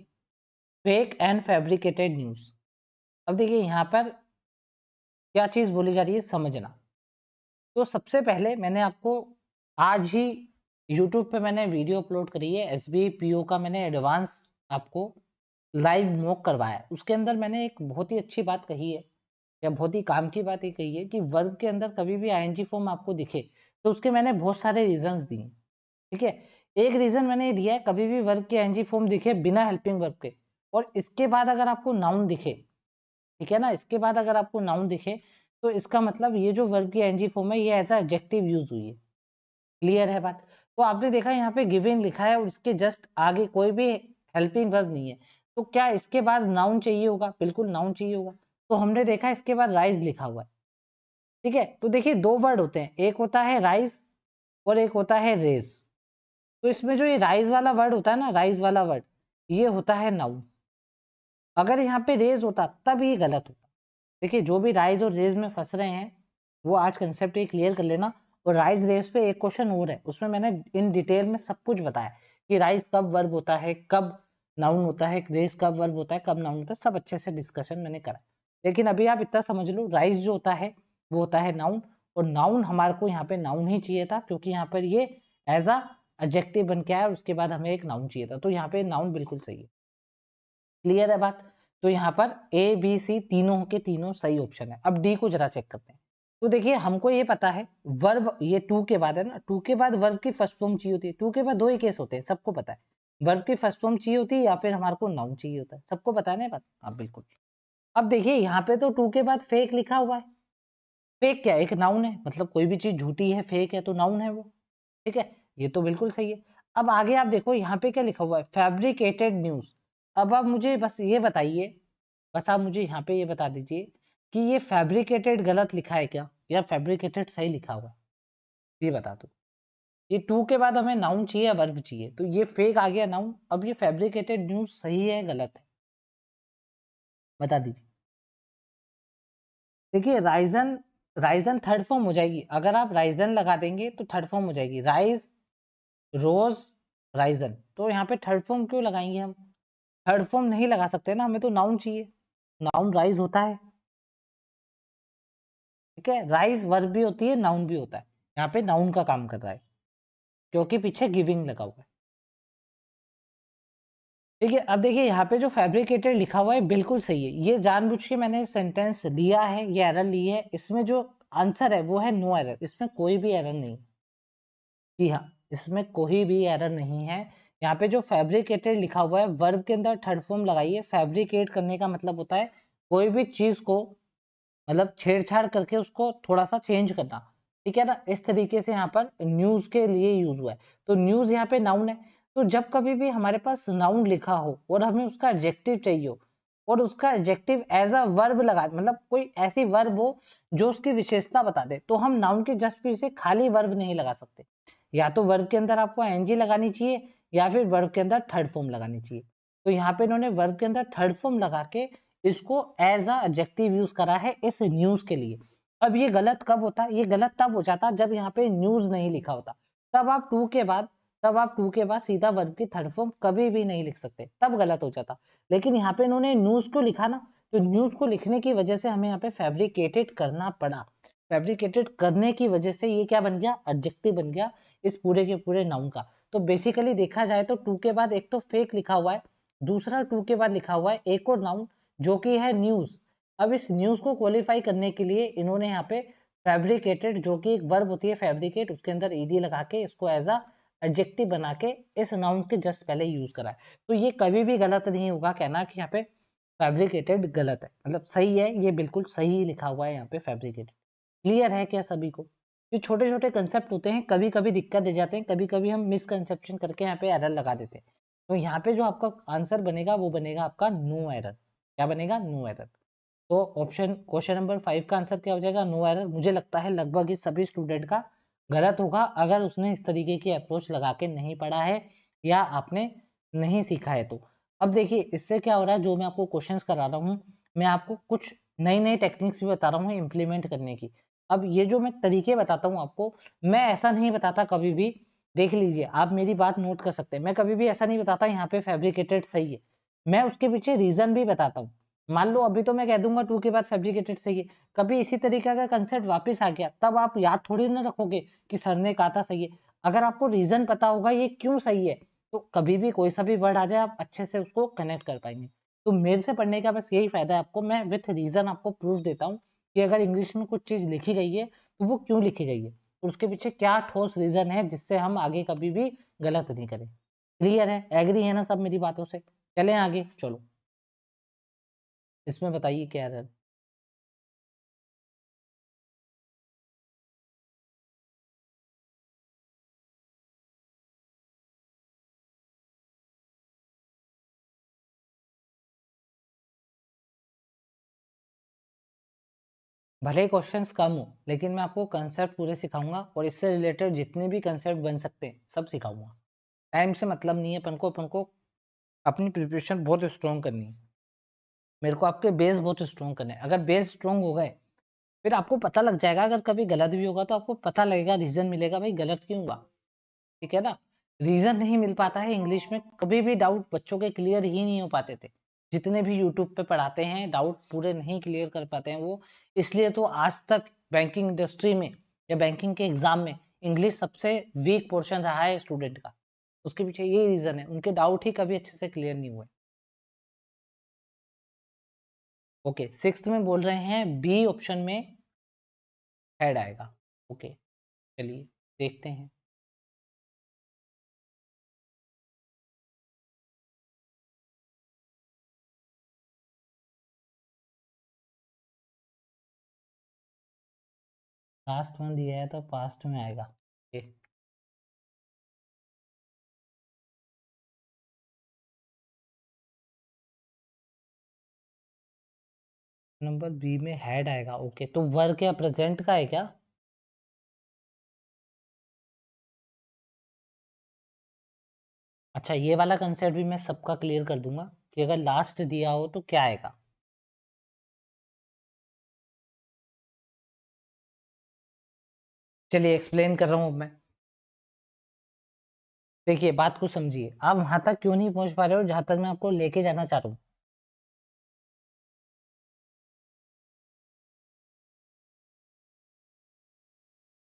Speaker 1: fake and fabricated news. अब देखिए यहाँ पर क्या चीज बोली जा रही है, समझना। तो सबसे पहले मैंने आपको आज ही यूट्यूब पे मैंने वीडियो अपलोड करी है, एसबीआई पीओ का मैंने एडवांस आपको लाइव मॉक करवाया है। उसके अंदर मैंने एक बहुत ही अच्छी बात कही है, या बहुत ही काम की बात ये कही है कि वर्ब के अंदर कभी भी आईएनजी फॉर्म आपको दिखे तो उसके मैंने बहुत सारे रीजंस दिए। ठीक है, एक रीजन मैंने ये दिया है, कभी भी वर्ब के आईएनजी फॉर्म दिखे बिना हेल्पिंग वर्ब के, और इसके बाद अगर आपको नाउन दिखे, ठीक है ना, इसके बाद अगर आपको नाउन दिखे तो इसका मतलब ये जो वर्ब की एनजी फॉर्म है ये ऐसा एडजेक्टिव यूज हुई है। क्लियर है बात? तो आपने देखा यहाँ पे गिवन लिखा है और इसके जस्ट आगे कोई भी हेल्पिंग वर्ब नहीं है, तो क्या इसके बाद नाउन चाहिए होगा? बिल्कुल नाउन चाहिए होगा। तो हमने देखा इसके बाद राइज लिखा हुआ है। ठीक है, तो देखिए दो वर्ड होते हैं, एक होता है राइज और एक होता है रेज। तो इसमें जो ये राइज वाला वर्ड होता है ना, राइज वाला वर्ड, ये होता है नाउन। अगर यहाँ पे रेज होता तब ये गलत होता। देखिए जो भी राइज और रेज में फंस रहे हैं वो आज कंसेप्ट ये क्लियर कर लेना। और राइज रेज पे एक क्वेश्चन और है, उसमें मैंने इन डिटेल में सब कुछ बताया कि राइज कब वर्ब होता है, कब नाउन होता है, रेज कब वर्ब होता है, कब नाउन होता है, सब अच्छे से डिस्कशन मैंने करा। लेकिन अभी आप इतना समझ लो, राइज जो होता है वो होता है नाउन, और नाउन हमारे को यहाँ पे नाउन ही चाहिए था क्योंकि यहाँ पर ये एज अ एडजेक्टिव बन के आया और उसके बाद हमें एक नाउन चाहिए था, तो यहाँ पे नाउन बिल्कुल सही है। क्लियर है बात? तो यहाँ पर ए बी सी तीनों के तीनों सही ऑप्शन है। अब डी को जरा चेक करते हैं। तो देखिए हमको ये पता है वर्ब, ये टू के बाद है ना, टू के बाद वर्ब की फर्स्ट फॉर्म चाहिए होती है। टू के बाद दो ही केस होते हैं, सबको पता है। वर्ब की फर्स्ट फॉर्म चाहिए होती है या फिर हमारे को नाउन चाहिए होता है, सबको पता है ना बात? हाँ बिल्कुल। अब देखिए यहाँ पे तो टू के बाद फेक लिखा हुआ है। फेक क्या है? एक नाउन है, मतलब कोई भी चीज झूठी है, फेक है तो नाउन है वो। ठीक है, ये तो बिल्कुल सही है। अब आगे आप देखो यहाँ पे क्या लिखा हुआ है, फैब्रिकेटेड न्यूज। अब आप मुझे बस ये बताइए, बस आप मुझे यहाँ पे ये बता दीजिए कि ये फैब्रिकेटेड गलत लिखा है क्या या फैब्रिकेटेड सही लिखा हुआ है, ये बता दो। ये टू के बाद हमें नाउन चाहिए या वर्ब चाहिए, तो ये फेक आ गया नाउन। अब ये फैब्रिकेटेड न्यूज सही है गलत है, बता दीजिए। देखिए राइजन, राइजन थर्ड फॉर्म हो जाएगी, अगर आप राइजन लगा देंगे तो थर्ड फॉर्म हो जाएगी। राइज, रोज, राइजन, तो यहाँ पे थर्ड फॉर्म क्यों लगाएंगे हम? थर्ड फॉर्म नहीं लगा सकते ना, हमें तो नाउन चाहिए। नाउन राइज होता है, ठीक है, राइज वर्ब भी होती है, नाउन भी होता है। यहाँ पे नाउन का काम कर रहा है क्योंकि पीछे गिविंग लगा हुआ है। ठीक है, अब देखिए यहाँ पे जो फैब्रिकेटेड लिखा हुआ है बिल्कुल सही है। ये जानबूझ के मैंने सेंटेंस लिया है, ये एरर ली है। इसमें जो आंसर है वो है नो एरर, इसमें कोई भी एरर नहीं। जी हाँ, इसमें कोई भी एरर नहीं है। यहाँ पे जो फैब्रिकेटेड लिखा हुआ है, वर्ब के अंदर थर्ड फॉर्म लगाइए। फैब्रिकेट करने का मतलब होता है कोई भी चीज को, मतलब छेड़छाड़ करके उसको थोड़ा सा चेंज करना। ठीक है ना, इस तरीके से यहाँ पर न्यूज के लिए यूज हुआ है। तो न्यूज यहाँ पे नाउन है। तो जब कभी भी हमारे पास नाउन लिखा हो और हमें उसका एडजेक्टिव चाहिए हो, और उसका एडजेक्टिव एज अ वर्ब लगा, मतलब कोई ऐसी वर्ब हो जो उसकी विशेषता बता दे, तो हम नाउन के जस्ट पीछे खाली वर्ब नहीं लगा सकते। या तो वर्ब के अंदर आपको एनजी लगानी चाहिए या फिर वर्ब के अंदर थर्ड फॉर्म लगानी चाहिए। तो यहाँ पे इन्होंने वर्ब के अंदर थर्ड फॉर्म लगा के इसको एज अ एडजेक्टिव यूज करा है इस न्यूज के लिए। अब ये गलत कब होता? ये गलत तब हो जाता जब यहाँ पे न्यूज नहीं लिखा होता। तब आप टू के बाद तब आप टू के बाद सीधा वर्ब की थर्ड फॉर्म कभी भी नहीं लिख सकते, तब गलत हो जाता। लेकिन यहाँ पे इन्होंने न्यूज को लिखा ना, तो न्यूज को लिखने की वजह से हमें यहाँ पे फैब्रिकेटेड करना पड़ा। फैब्रिकेटेड करने की वजह से ये क्या बन गया, एडजेक्टिव बन गया इस पूरे के पूरे नाउन का। तो बेसिकली देखा जाए तो टू के बाद एक तो फेक लिखा हुआ है, दूसरा टू के बाद लिखा हुआ है एक और नाउन जो कि है न्यूज। अब इस न्यूज को क्वालिफाई करने के लिए इन्होंने यहाँ पे फैब्रिकेटेड, जो कि एक वर्ब होती है फैब्रिकेट, उसके अंदर ईडी लगा के इसको एज अ एडजेक्टिव बना के इस नाउन के जस्ट पहले यूज करा है। तो ये कभी भी गलत नहीं होगा कहना कि यहाँ पे फैब्रिकेटेड गलत है, मतलब सही है, ये बिल्कुल सही लिखा हुआ है यहाँ पे फैब्रिकेटेड। क्लियर है क्या सभी को? ये छोटे छोटे कंसेप्ट होते हैं, कभी कभी दिक्कत दे जाते हैं, कभी कभी हम मिसकंसेप्शन करके यहाँ पे एरर लगा देते हैं। तो यहाँ पे जो आपका आंसर बनेगा वो बनेगा आपका नो एरर। क्या बनेगा? No error. तो ऑप्शन क्वेश्चन नंबर 5 का आंसर क्या हो जाएगा? No error. मुझे लगता है लगभग इस सभी स्टूडेंट का गलत होगा अगर उसने इस तरीके की अप्रोच लगा के नहीं पढ़ा है या आपने नहीं सीखा है। तो अब देखिए इससे क्या हो रहा है, जो मैं आपको क्वेश्चंस करा रहा हूँ, मैं आपको कुछ नई नई टेक्निक्स भी बता रहा हूँ इम्प्लीमेंट करने की। अब ये जो मैं तरीके बताता हूँ आपको, मैं ऐसा नहीं बताता कभी भी, देख लीजिए आप मेरी बात नोट कर सकते हैं, मैं कभी भी ऐसा नहीं बताता यहाँ पे फैब्रिकेटेड सही है, मैं उसके पीछे रीजन भी बताता हूँ। मान लो अभी तो मैं कह दूंगा टू के बाद फैब्रिकेटेड सही है, कभी इसी तरीके का कंसेप्ट वापस आ गया तब आप याद थोड़ी ना रखोगे कि सर ने कहा था सही है। अगर आपको रीजन पता होगा ये क्यों सही है, तो कभी भी कोई सा भी वर्ड आ जाए आप अच्छे से उसको कनेक्ट कर पाएंगे। तो मेरे से पढ़ने का बस यही फायदा है आपको, मैं विथ रीजन आपको प्रूफ देता हूँ कि अगर इंग्लिश में कुछ चीज लिखी गई है तो वो क्यों लिखी गई है और उसके पीछे क्या ठोस रीजन है जिससे हम आगे कभी भी गलत नहीं करें। क्लियर है? एग्री है ना सब मेरी बातों से? चलें आगे, चलो इसमें बताइए क्या है। भले क्वेश्चंस कम हो लेकिन मैं आपको कंसेप्ट पूरे सिखाऊंगा और इससे रिलेटेड जितने भी कंसेप्ट बन सकते हैं सब सिखाऊंगा। टाइम से मतलब नहीं है, अपन को अपनी प्रिपरेशन बहुत स्ट्रॉन्ग करनी है। मेरे को आपके बेस बहुत स्ट्रॉन्ग करने हैं। अगर बेस स्ट्रॉन्ग हो गए फिर आपको पता लग जाएगा, अगर कभी गलत भी होगा तो आपको पता लगेगा, रीजन मिलेगा भाई गलत क्यों हुआ। ठीक है ना? रीजन नहीं मिल पाता है इंग्लिश में, कभी भी डाउट बच्चों के क्लियर ही नहीं हो पाते थे। जितने भी यूट्यूब पे पढ़ाते हैं डाउट पूरे नहीं क्लियर कर पाते हैं वो। इसलिए तो आज तक बैंकिंग इंडस्ट्री में या बैंकिंग के एग्जाम में इंग्लिश सबसे वीक पोर्शन रहा है स्टूडेंट का। उसके पीछे यही रीजन है, उनके डाउट ही कभी अच्छे से क्लियर नहीं हुए। ओके, सिक्स्थ में बोल रहे हैं बी ऑप्शन में हेड आएगा। ओके, चलिए देखते हैं। लास्ट में दिया है तो पास्ट में आएगा। ओके, नंबर बी में हेड आएगा। ओके, तो वर्क क्या प्रेजेंट का है क्या? अच्छा, ये वाला कंसेप्ट भी मैं सबका क्लियर कर दूंगा कि अगर लास्ट दिया हो तो क्या आएगा। चलिए एक्सप्लेन कर रहा हूँ अब मैं। देखिए बात को समझिए, आप वहां तक क्यों नहीं पहुंच पा रहे हो जहां तक मैं आपको लेके जाना चाह रहा हूँ।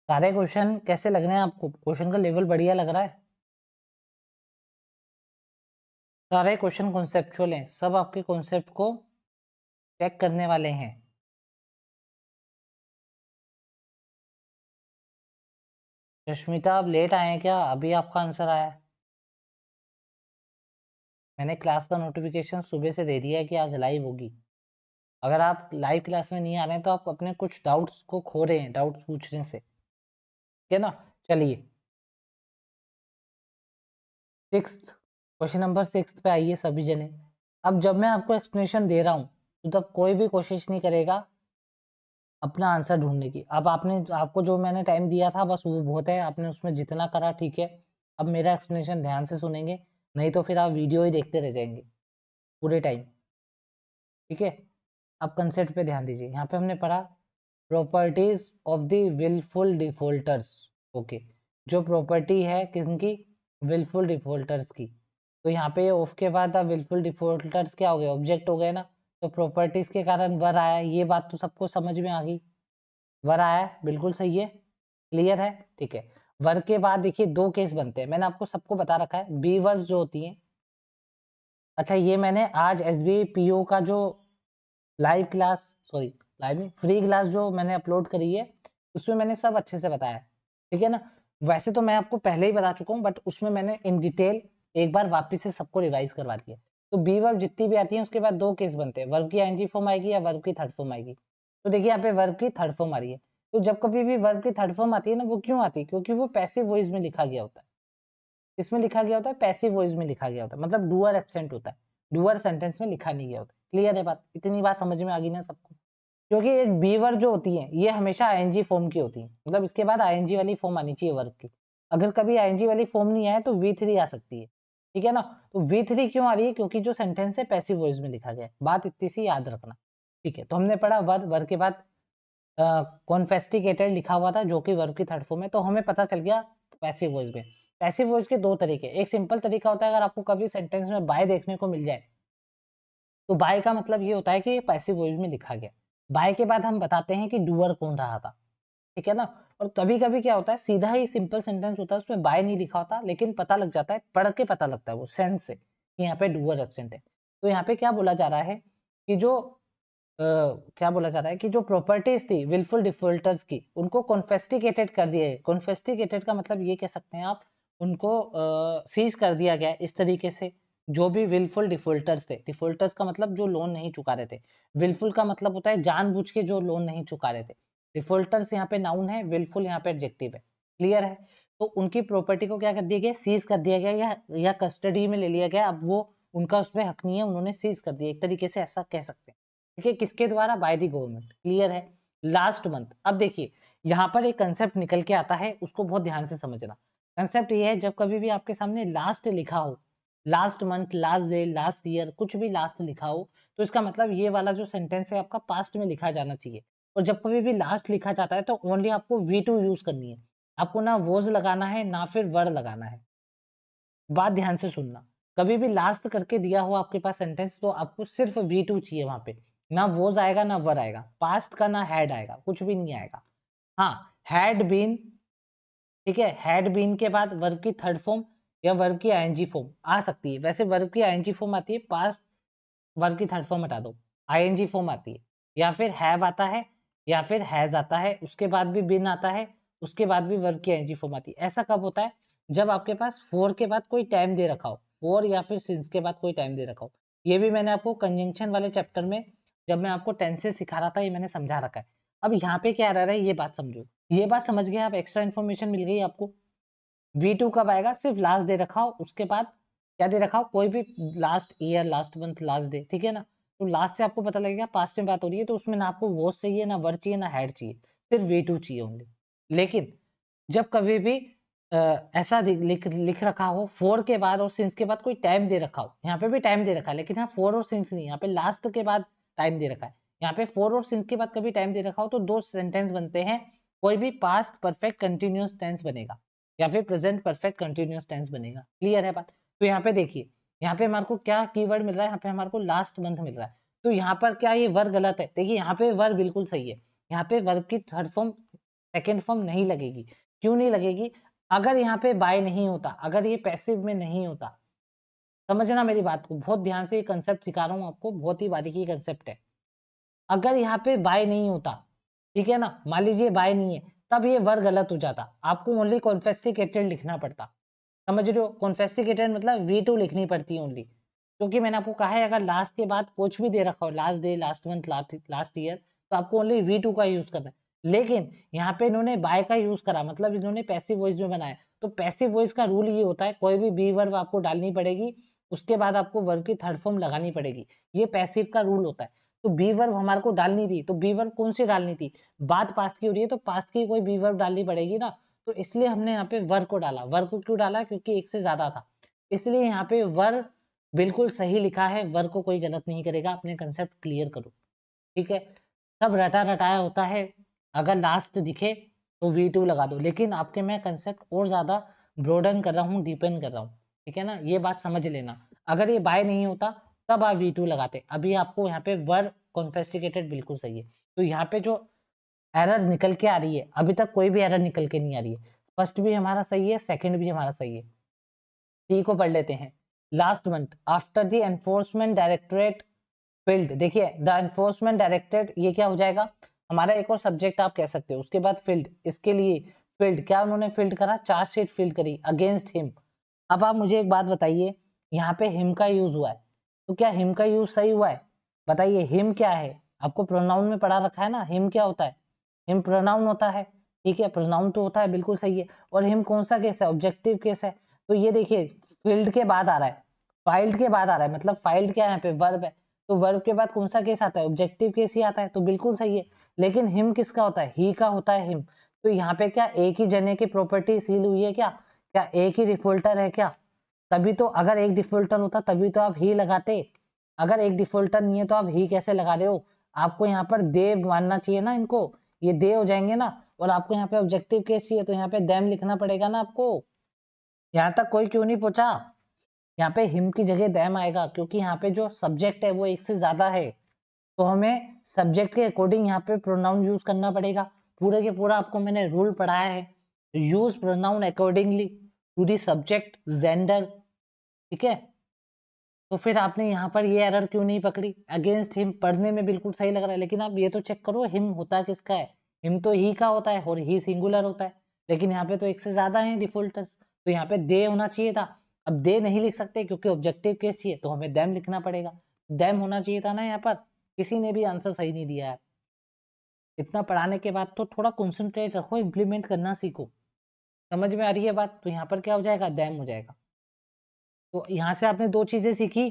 Speaker 1: सारे क्वेश्चन कैसे लग रहे हैं आपको? क्वेश्चन का लेवल बढ़िया लग रहा है? सारे क्वेश्चन कॉन्सेप्चुअल हैं, सब आपके कॉन्सेप्ट को चेक करने वाले हैं। रश्मिता आप लेट आए हैं क्या? अभी आपका आंसर आया है। मैंने क्लास का नोटिफिकेशन सुबह से दे दिया है कि आज लाइव होगी। अगर आप लाइव क्लास में नहीं आ रहे हैं तो आप अपने कुछ डाउट्स को खो रहे हैं डाउट्स पूछने से। ठीक है ना? चलिए सिक्स्थ, क्वेश्चन नंबर सिक्स पे आइए सभी जने। अब जब मैं आपको एक्सप्लेनेशन दे रहा हूं तो तब कोई भी कोशिश नहीं करेगा अपना आंसर ढूंढने की। अब आपने, आपको जो मैंने टाइम दिया था बस वो बहुत है, आपने उसमें जितना करा ठीक है। अब मेरा एक्सप्लेनेशन ध्यान से सुनेंगे, नहीं तो फिर आप वीडियो ही देखते रह जाएंगे पूरे टाइम। ठीक है? अब कंसेप्ट पे ध्यान दीजिए। यहाँ पे हमने पढ़ा properties of the wilful defaulters. Okay, जो प्रॉपर्टी है किसकी? विलफुल डिफॉल्टर्स की। तो यहाँ पे ऑफ के बाद विलफुल डिफॉल्टर्स क्या हो गए, ऑब्जेक्ट हो गए ना। तो प्रॉपर्टीज के कारण वर आया, ये बात तो सबको समझ में आ गई। वर आया बिल्कुल सही है, क्लियर है, ठीक है। वर के बाद देखिए दो केस बनते हैं, मैंने आपको सबको बता रखा है। बी वर्ड जो होती है, अच्छा ये मैंने आज एसबीआई पीओ का जो लाइव क्लास, सॉरी लाइव नहीं, फ्री क्लास जो मैंने अपलोड करी है, उसमें मैंने सब अच्छे से बताया है, ठीक है ना। वैसे तो मैं आपको पहले ही बता चुका हूँ, बट उसमें मैंने इन डिटेल एक बार वापस से सबको रिवाइज करवा दिया। तो बी वर्ब जितनी भी आती है उसके बाद दो केस बनते हैं, वर्ब की आईएनजी फॉर्म आएगी या वर्ब की थर्ड फॉर्म आएगी। तो देखिए यहाँ पे वर्ब की थर्ड फॉर्म आ रही है। तो जब कभी भी वर्ब की थर्ड फॉर्म आती है ना, वो क्यों आती है, क्योंकि वो पैसिव वॉइस में लिखा गया होता है। इसमें लिखा गया होता है, पैसिव वॉइस में लिखा गया होता है, मतलब डूअर एब्सेंट होता है, डूअर सेंटेंस में लिखा नहीं गया होता। क्लियर है बात, इतनी बात समझ में आ गई ना सबको। क्योंकि एक बी वर्ब जो होती है ये हमेशा आईएनजी फॉर्म की होती है, मतलब इसके बाद आईएनजी वाली फॉर्म आनी चाहिए वर्ब की। अगर कभी आईएनजी वाली फॉर्म नहीं आए तो वी3 आ सकती है, ठीक है ना। तो वी3 क्यों आ रही है, क्योंकि जो सेंटेंस है पैसिव वॉइस में लिखा गया है, बात इतनी सी याद रखना, ठीक है। तो हमने पढ़ा वर के बाद कॉन्फेस्टिकेटेड लिखा हुआ था जो कि वर्ब की थर्ड फॉर्म है, तो हमें पता चल गया पैसिव वॉइस में। पैसिव वॉइस के दो तरीके, एक सिंपल तरीका होता है, अगर आपको कभी सेंटेंस में बाय देखने को मिल जाए तो बाय का मतलब ये होता है कि पैसिव वॉइस में लिखा गया। बाय के बाद हम बताते हैं कि डूअर कौन रहा था, ठीक है ना। और कभी कभी क्या होता है, सीधा ही सिंपल सेंटेंस होता है, उसमें बाय नहीं लिखा होता, लेकिन पता लग जाता है, पढ़ के पता लगता है वो सेंस से कि यहाँ पे डूअर एब्सेंट है। तो यहाँ पे क्या बोला जा रहा है कि जो क्या बोला जा रहा है कि जो प्रॉपर्टीज थी विलफुल डिफॉल्टर्स की, उनको कॉन्फेस्टिकेटेड कर दिया है। कॉन्फेस्टिकेटेड का मतलब ये कह सकते हैं आप, उनको सीज कर दिया गया इस तरीके से। जो भी विलफुल डिफॉल्टर्स थे, डिफॉल्टर्स का मतलब जो लोन नहीं चुका रहे थे, विलफुल का मतलब होता है जानबूझ के जो लोन नहीं चुका रहे थे। डिफॉल्टर्स यहाँ पे नाउन है, विलफुल यहाँ पे एडजेक्टिव है, क्लियर है। तो उनकी प्रॉपर्टी को क्या कर दिया गया, सीज कर दिया गया, या कस्टडी में ले लिया गया। अब वो उनका उसमें हक नहीं है, उन्होंने सीज कर दिया, एक तरीके से ऐसा कह सकते हैं, ठीक है। किसके द्वारा, बाय द गवर्नमेंट, क्लियर है। लास्ट मंथ, अब देखिए यहाँ पर एक कंसेप्ट निकल के आता है, उसको बहुत ध्यान से समझना। कंसेप्ट ये है, जब कभी भी आपके सामने लास्ट लिखा हो, last month, last day, last year, कुछ भी लास्ट लिखा हो, तो इसका मतलब ये वाला जो सेंटेंस है आपका पास्ट में लिखा जाना चाहिए। और जब कभी भी लास्ट लिखा जाता है तो ओनली आपको V2 यूज करनी है, आपको ना वॉज लगाना है ना फिर वर लगाना है। बात ध्यान से सुनना, कभी भी लास्ट करके दिया हो आपके पास सेंटेंस, तो आपको सिर्फ V2 चाहिए वहां पे, ना वोज आएगा ना वर आएगा, पास्ट का ना हैड आएगा, कुछ भी नहीं आएगा। हाँ, हैड बीन, ठीक है, हैड बीन के बाद वर्ब की थर्ड फॉर्म या वर्ब की आईएनजी फॉर्म आ सकती है। वैसे वर्ब की आईएनजी फॉर्म आती है, पास्ट वर्ब की थर्ड फॉर्म हटा दो, आईएनजी फॉर्म आती है, या फिर हैव आता है या फिर हैज आता है, उसके बाद भी बिन आता है, उसके बाद भी वर्ब की आईएनजी फॉर्म आती है। ऐसा कब होता है, जब आपके पास फॉर के बाद कोई टाइम दे रखा हो, फॉर या फिर सिंस के बाद कोई टाइम दे रखा हो। ये भी मैंने आपको कंजंक्शन वाले चैप्टर में, जब मैं आपको टेंसेस सिखा रहा था, ये मैंने समझा रखा है। अब यहाँ पे क्या रह रहा है, ये बात समझो, ये बात समझ गए आप, एक्स्ट्रा इन्फॉर्मेशन मिल गई आपको। V2 कब आएगा, सिर्फ लास्ट दे रखा हो, उसके बाद क्या दे रखा हो, कोई भी last year, last month, last day, ठीक है ना। तो लास्ट से आपको पता लगेगा पास्ट में बात हो रही है, तो उसमें ना आपको वॉज चाहिए, ना वर चाहिए, ना हैड चाहिए, सिर्फ V2 चाहिए ओनली। लेकिन जब कभी भी ऐसा लिख लिख रखा हो फोर के बाद और सिंस के बाद कोई टाइम दे रखा हो, यहाँ पे भी टाइम दे रखा है, लेकिन यहाँ फोर और सिंस नहीं, यहाँ पे लास्ट के बाद टाइम दे रखा है। यहाँ पे फोर और सिंस के बाद कभी टाइम दे रखा हो तो दो सेंटेंस बनते हैं, कोई भी पास्ट परफेक्ट कंटिन्यूअस टेंस बनेगा या फिर प्रेजेंट परफेक्ट कंटिन्यूअस टेंस बनेगा, क्लियर है बात। तो यहाँ पे देखिए, यहाँ पे हमारे को क्या कीवर्ड मिल रहा है, यहाँ पे हमारे को लास्ट मंथ मिल रहा है। तो यहाँ पर क्या ये वर्ब गलत है, देखिए यहाँ पे वर्ब बिल्कुल सही है, यहाँ पे वर्ब की थर्ड फॉर्म सेकेंड फॉर्म नहीं लगेगी। क्यों नहीं लगेगी, अगर यहाँ पे बाय नहीं होता, अगर ये पैसिव में नहीं होता, समझना मेरी बात को बहुत ध्यान से, ये कंसेप्ट सिखा रहा हूँ आपको, बहुत ही बारीकी कंसेप्ट है। अगर यहाँ पे बाय नहीं होता, ठीक है ना, मान लीजिए बाय नहीं है, तब ये वर्ग गलत हो जाता, आपको ओनली कॉन्फेस्टिकेटेड लिखना पड़ता। समझ रहे हो, कॉन्फेस्टिकेटेड मतलब V2 लिखनी पड़ती है ओनली, क्योंकि मैंने आपको कहा है अगर लास्ट के बाद कुछ भी दे रखा हो, last day, last month, last year, तो आपको ओनली V2 का यूज करना है। लेकिन यहाँ पे इन्होंने बाय का यूज करा, मतलब इन्होंने पैसिव वॉइस में बनाया। तो पैसिव वॉइस का रूल ये होता है, कोई भी बी वर्ब आपको डालनी पड़ेगी, उसके बाद आपको वर्ब की थर्ड फॉर्म लगानी पड़ेगी, ये पैसिव का रूल होता है। तो बी वर्ब हमारे को डालनी थी, तो बी वर्ब कौन सी डालनी थी, बात पास्ट की हो रही है तो पास्ट की कोई बी वर्ब डालनी पड़ेगी ना। तो इसलिए हमने यहाँ पे वर्ब को डाला। वर्ब को क्यों डाला, क्योंकि एक से ज्यादा था, इसलिए यहाँ पे वर्ब बिल्कुल सही लिखा है, वर्ब को कोई गलत नहीं करेगा। अपने कंसेप्ट क्लियर करो, ठीक है। सब रटा रटाया होता है, अगर लास्ट दिखे तो V2 लगा दो, लेकिन आपके मैं कंसेप्ट और ज्यादा ब्रोडन कर रहा हूँ, डीपन कर रहा हूँ, ठीक है ना, ये बात समझ लेना। अगर ये बाय नहीं होता तब आप V2 लगाते। अभी आपको यहाँ पे वर कॉन्फेस्टिकेटेड बिल्कुल सही है। तो यहाँ पे जो एरर निकल के आ रही है, अभी तक कोई भी एरर निकल के नहीं आ रही है। फर्स्ट भी हमारा सही है, सेकंड भी हमारा सही है। टी को पढ़ लेते हैं। Last month after the enforcement directorate field, देखिए द एनफोर्समेंट डायरेक्टरेट ये क्या हो जाएगा, हमारा एक और सब्जेक्ट आप कह सकते हो। उसके बाद फील्ड, इसके लिए फील्ड क्या उन्होंने फील्ड करा, चार्जशीट फील्ड करी अगेंस्ट हिम। अब आप मुझे एक बात बताइए, यहाँ पे हिम का यूज हुआ है, तो क्या हिम का यूज सही हुआ है? बताइए हिम क्या है, आपको प्रोनाउन में पढ़ा रखा है ना, हिम क्या होता है, हिम प्रोनाउन होता है, ठीक है, प्रोनाउन तो होता है, बिल्कुल सही है। और हिम कौन सा केस है, ऑब्जेक्टिव केस है। तो ये देखिए फील्ड के बाद आ रहा है, फाइल्ड के बाद आ रहा है, मतलब फाइल्ड क्या है यहाँ पे, वर्ब है, तो वर्ब के बाद कौन सा केस आता है, ऑब्जेक्टिव केस ही आता है, तो बिल्कुल सही है। लेकिन हिम किसका होता है, ही का होता है हिम। तो यहाँ पे क्या एक ही जने की प्रॉपर्टी सील हुई है क्या, क्या एक ही डिफॉल्टर है क्या? तभी तो, अगर एक डिफॉल्टर होता तभी तो आप ही लगाते। अगर एक डिफॉल्टर नहीं है तो आप ही कैसे लगा रहे हो? आपको यहाँ पर दे मानना चाहिए ना इनको, ये दे हो जाएंगे ना। और आपको यहाँ पे ऑब्जेक्टिव केस चाहिए तो यहाँ पे देम लिखना पड़ेगा ना आपको। यहाँ तक कोई क्यों नहीं पूछा? यहाँ पे हिम की जगह देम आएगा, क्योंकि यहाँ पे जो सब्जेक्ट है वो एक से ज्यादा है, तो हमें सब्जेक्ट के अकॉर्डिंग यहाँ पे प्रोनाउन यूज करना पड़ेगा। पूरे के पूरा आपको मैंने रूल पढ़ाया है, use pronoun accordingly to the subject gender, ठीक है। तो फिर आपने यहाँ पर ये एरर क्यों नहीं पकड़ी, अगेंस्ट हिम पढ़ने में बिल्कुल सही लग रहा है, लेकिन आप ये तो चेक करो हिम होता किसका है, हिम तो ही का होता है और ही सिंगुलर होता है, लेकिन यहाँ पे तो एक से ज्यादा है डिफॉल्टर्स, तो यहाँ पे दे होना चाहिए था। अब दे नहीं लिख सकते क्योंकि ऑब्जेक्टिव केस चाहिए, तो हमें देम लिखना पड़ेगा, देम होना चाहिए था ना यहाँ पर। किसी ने भी आंसर सही नहीं दिया है। इतना पढ़ाने के बाद तो थोड़ा कंसंट्रेट रखो, इम्प्लीमेंट करना सीखो। समझ में आ रही है बात? तो यहाँ पर क्या हो जाएगा, देम हो जाएगा। तो यहाँ से आपने दो चीजें सीखी,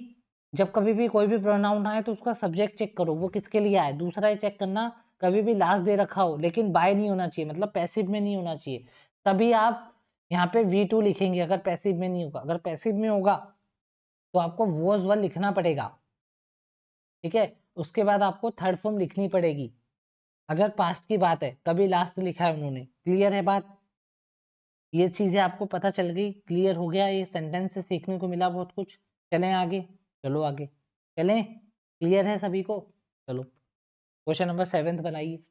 Speaker 1: जब कभी भी कोई भी प्रोनाउन आए तो उसका सब्जेक्ट चेक करो वो किसके लिए आए। दूसरा ये चेक करना, कभी भी लास्ट दे रखा हो लेकिन बाय नहीं होना चाहिए, मतलब पैसिव में नहीं होना चाहिए, तभी आप यहाँ पे V2 लिखेंगे। अगर पैसिव में नहीं होगा, अगर पैसिव में होगा तो आपको वॉज वन लिखना पड़ेगा, ठीक है। उसके बाद आपको थर्ड फॉर्म लिखनी पड़ेगी। अगर पास्ट की बात है तभी लास्ट लिखा है उन्होंने। क्लियर है बात? ये चीजें आपको पता चल गई, क्लियर हो गया, ये सेंटेंस से सीखने को मिला बहुत कुछ। चलें आगे, चलो आगे चलें, क्लियर है सभी को? चलो क्वेश्चन नंबर 7 बनाइए।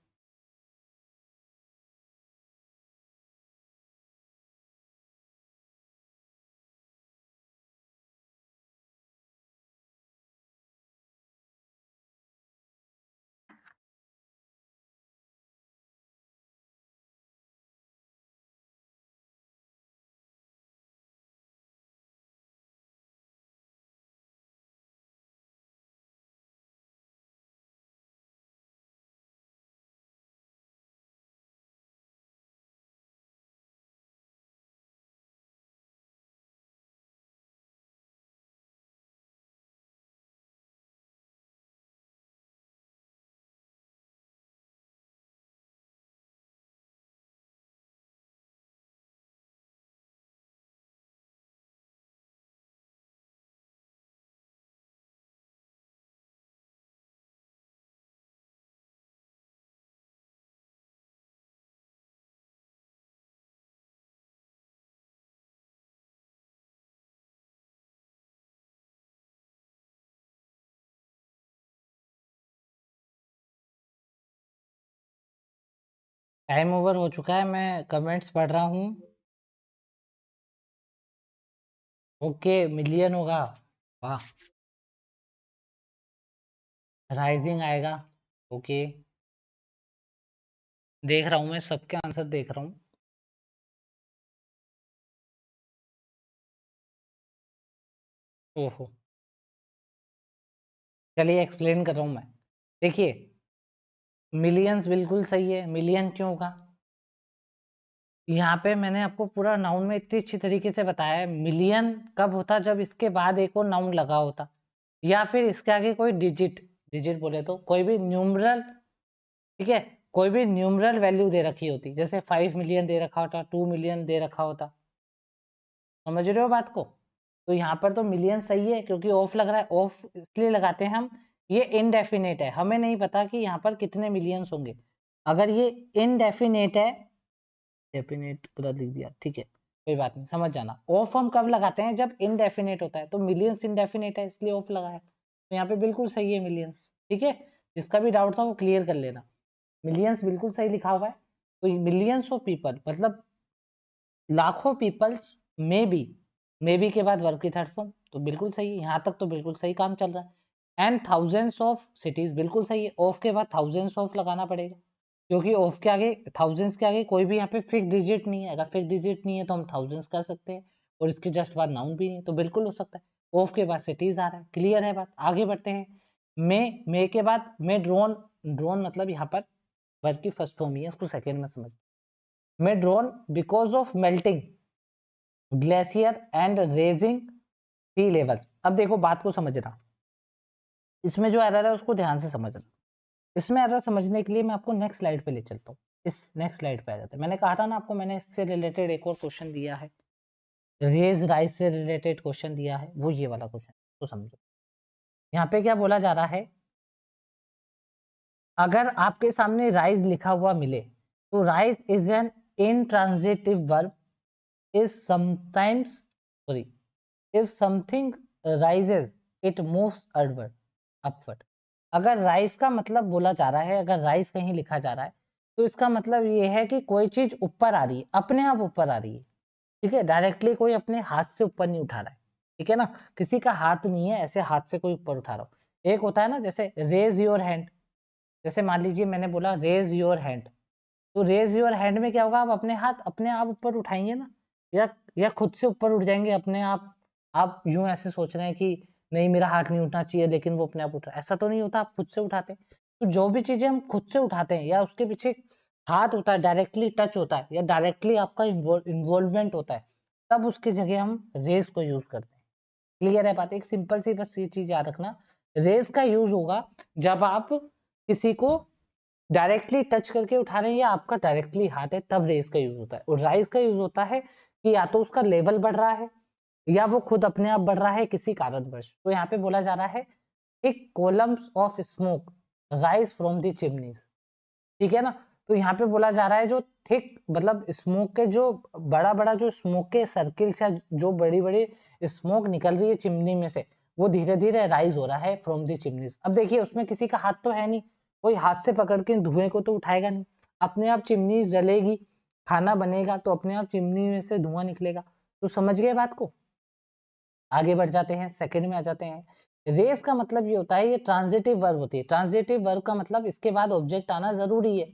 Speaker 1: टाइम ओवर हो चुका है, मैं कमेंट्स पढ़ रहा हूँ। ओके, मिलियन होगा, वाह। राइजिंग आएगा, ओके। देख रहा हूँ मैं, सबके आंसर देख रहा हूँ। ओहो, चलिए एक्सप्लेन कर रहा हूँ मैं। देखिए मिलियंस बिल्कुल सही है, मिलियन क्यों होगा? यहाँ पे मैंने आपको पूरा नाउन में इतनी अच्छी तरीके से बताया है। मिलियन कब होता, जब इसके बाद एक और नाउन लगा होता, या फिर इसके आगे कोई डिजिट, डिजिट बोले तो कोई भी न्यूमरल, ठीक है, कोई भी न्यूमरल वैल्यू दे रखी होती, जैसे 5 मिलियन दे रखा होता, 2 मिलियन दे रखा होता। समझ रहे हो बात को? तो यहाँ पर तो मिलियन सही है, क्योंकि ऑफ लग रहा है, ऑफ इसलिए लगाते हैं हम, ये इनडेफिनेट है, हमें नहीं पता कि यहाँ पर कितने मिलियंस होंगे। अगर ये इनडेफिनेट है, डेफिनेट पूरा लिख दिया, ठीक है, कोई बात नहीं, समझ जाना। ऑफ हम कब लगाते हैं? जब इनडेफिनेट होता है, तो मिलियंस इनडेफिनेट है इसलिए ऑफ लगाया, तो यहाँ पे बिल्कुल सही है मिलियंस। ठीक है, जिसका भी डाउट था वो क्लियर कर लेना, मिलियंस बिल्कुल सही लिखा हुआ है। तो मिलियंस ऑफ पीपल मतलब लाखों पीपल्स मे बी के बाद वर्ब की थर्ड फॉर्म, तो बिल्कुल सही है, यहाँ तक तो बिल्कुल सही काम चल रहा है। एंड थाउजेंड्स ऑफ सिटीज, बिल्कुल सही है, ऑफ के बाद थाउजेंड्स ऑफ लगाना पड़ेगा, क्योंकि ऑफ के आगे थाउजेंड्स के आगे कोई भी यहाँ पे फिक्स डिजिट नहीं है। अगर फिक्स डिजिट नहीं है तो हम थाउजेंड्स कर सकते हैं, और इसके जस्ट बाद नाउन भी नहीं, तो बिल्कुल हो सकता है। ऑफ के बाद सिटीज आ रहा है, क्लियर है बात, आगे बढ़ते हैं। मे के बाद मे ड्रोन, ड्रोन मतलब यहाँ पर वर्ब की फर्स्ट फॉर्म ही है, उसको सेकेंड में समझ। May drown because of melting glacier and raising sea levels. अब देखो बात को समझना, इसमें जो एरर है उसको ध्यान से समझना। इसमें एरर समझने के लिए मैं आपको नेक्स्ट स्लाइड पे ले चलता हूँ। इस नेक्स्ट स्लाइड पे आ जाते हैं। मैंने कहा था ना आपको, मैंने इससे रिलेटेड एक और क्वेश्चन दिया है, रेज राइज से रिलेटेड क्वेश्चन दिया है, वो ये वाला क्वेश्चन, तो समझो यहाँ पे क्या बोला जा रहा है। अगर आपके सामने राइज लिखा हुआ मिले तो rise is an intransitive verb, is sometimes sorry if something rises it moves upward। अगर rise का मतलब बोला जा रहा है, अगर rise कहीं लिखा जा रहा है, तो इसका मतलब ये है कि कोई चीज ऊपर आ रही है, अपने आप ऊपर आ रही है। ठीक है, डायरेक्टली कोई अपने हाथ से ऊपर नहीं उठा रहा है। ठीक है ना, किसी का हाथ नहीं है ऐसे हाथ से कोई ऊपर उठा रहा हो। एक होता है ना जैसे रेज योर हैंड, जैसे मान लीजिए मैंने बोला रेज योर हैंड, तो रेज योर हैंड में क्या होगा, आप अपने हाथ अपने आप ऊपर उठाएंगे ना, या खुद से ऊपर उठ जाएंगे अपने आप यूं ऐसे सोच रहे हैं कि नहीं मेरा हाथ नहीं उठना चाहिए, लेकिन वो अपने आप उठ रहा है, ऐसा तो नहीं होता, आप खुद से उठाते हैं। तो जो भी चीजें हम खुद से उठाते हैं या उसके पीछे हाथ होता है, डायरेक्टली टच होता है या डायरेक्टली आपका इन्वॉल्वमेंट होता है, तब उसकी जगह हम रेज को यूज करते हैं। क्लियर है बात, एक सिंपल सी बस ये चीज याद रखना, रेज का यूज होगा जब आप किसी को डायरेक्टली टच करके उठा रहे हैं या आपका डायरेक्टली हाथ है, तब रेज का यूज होता है। और राइज का यूज होता है कि या तो उसका लेवल बढ़ रहा है या वो खुद अपने आप बढ़ रहा है किसी कारणवश। तो यहाँ पे बोला जा रहा है thick columns of smoke rise from the chimneys. ठीक है ना, तो यहाँ पे बोला जा रहा है जो थिक मतलब स्मोक के जो बड़ा बड़ा जो स्मोक के सर्किल या जो बड़ी बड़ी स्मोक निकल रही है चिमनी में से, वो धीरे धीरे राइज हो रहा है फ्रॉम द चिमनीज। अब देखिए उसमें किसी का हाथ तो है नहीं, कोई हाथ से पकड़ के धुएं को तो उठाएगा नहीं, अपने आप चिमनी जलेगी, खाना बनेगा तो अपने आप चिमनी में से धुआं निकलेगा। तो समझ गए बात को, आगे बढ़ जाते हैं, सेकंड में आ जाते हैं। रेस का मतलब ये होता है, ये ट्रांजिटिव वर्ब होती है। ट्रांजिटिव वर्ब का मतलब इसके बाद ऑब्जेक्ट आना जरूरी है।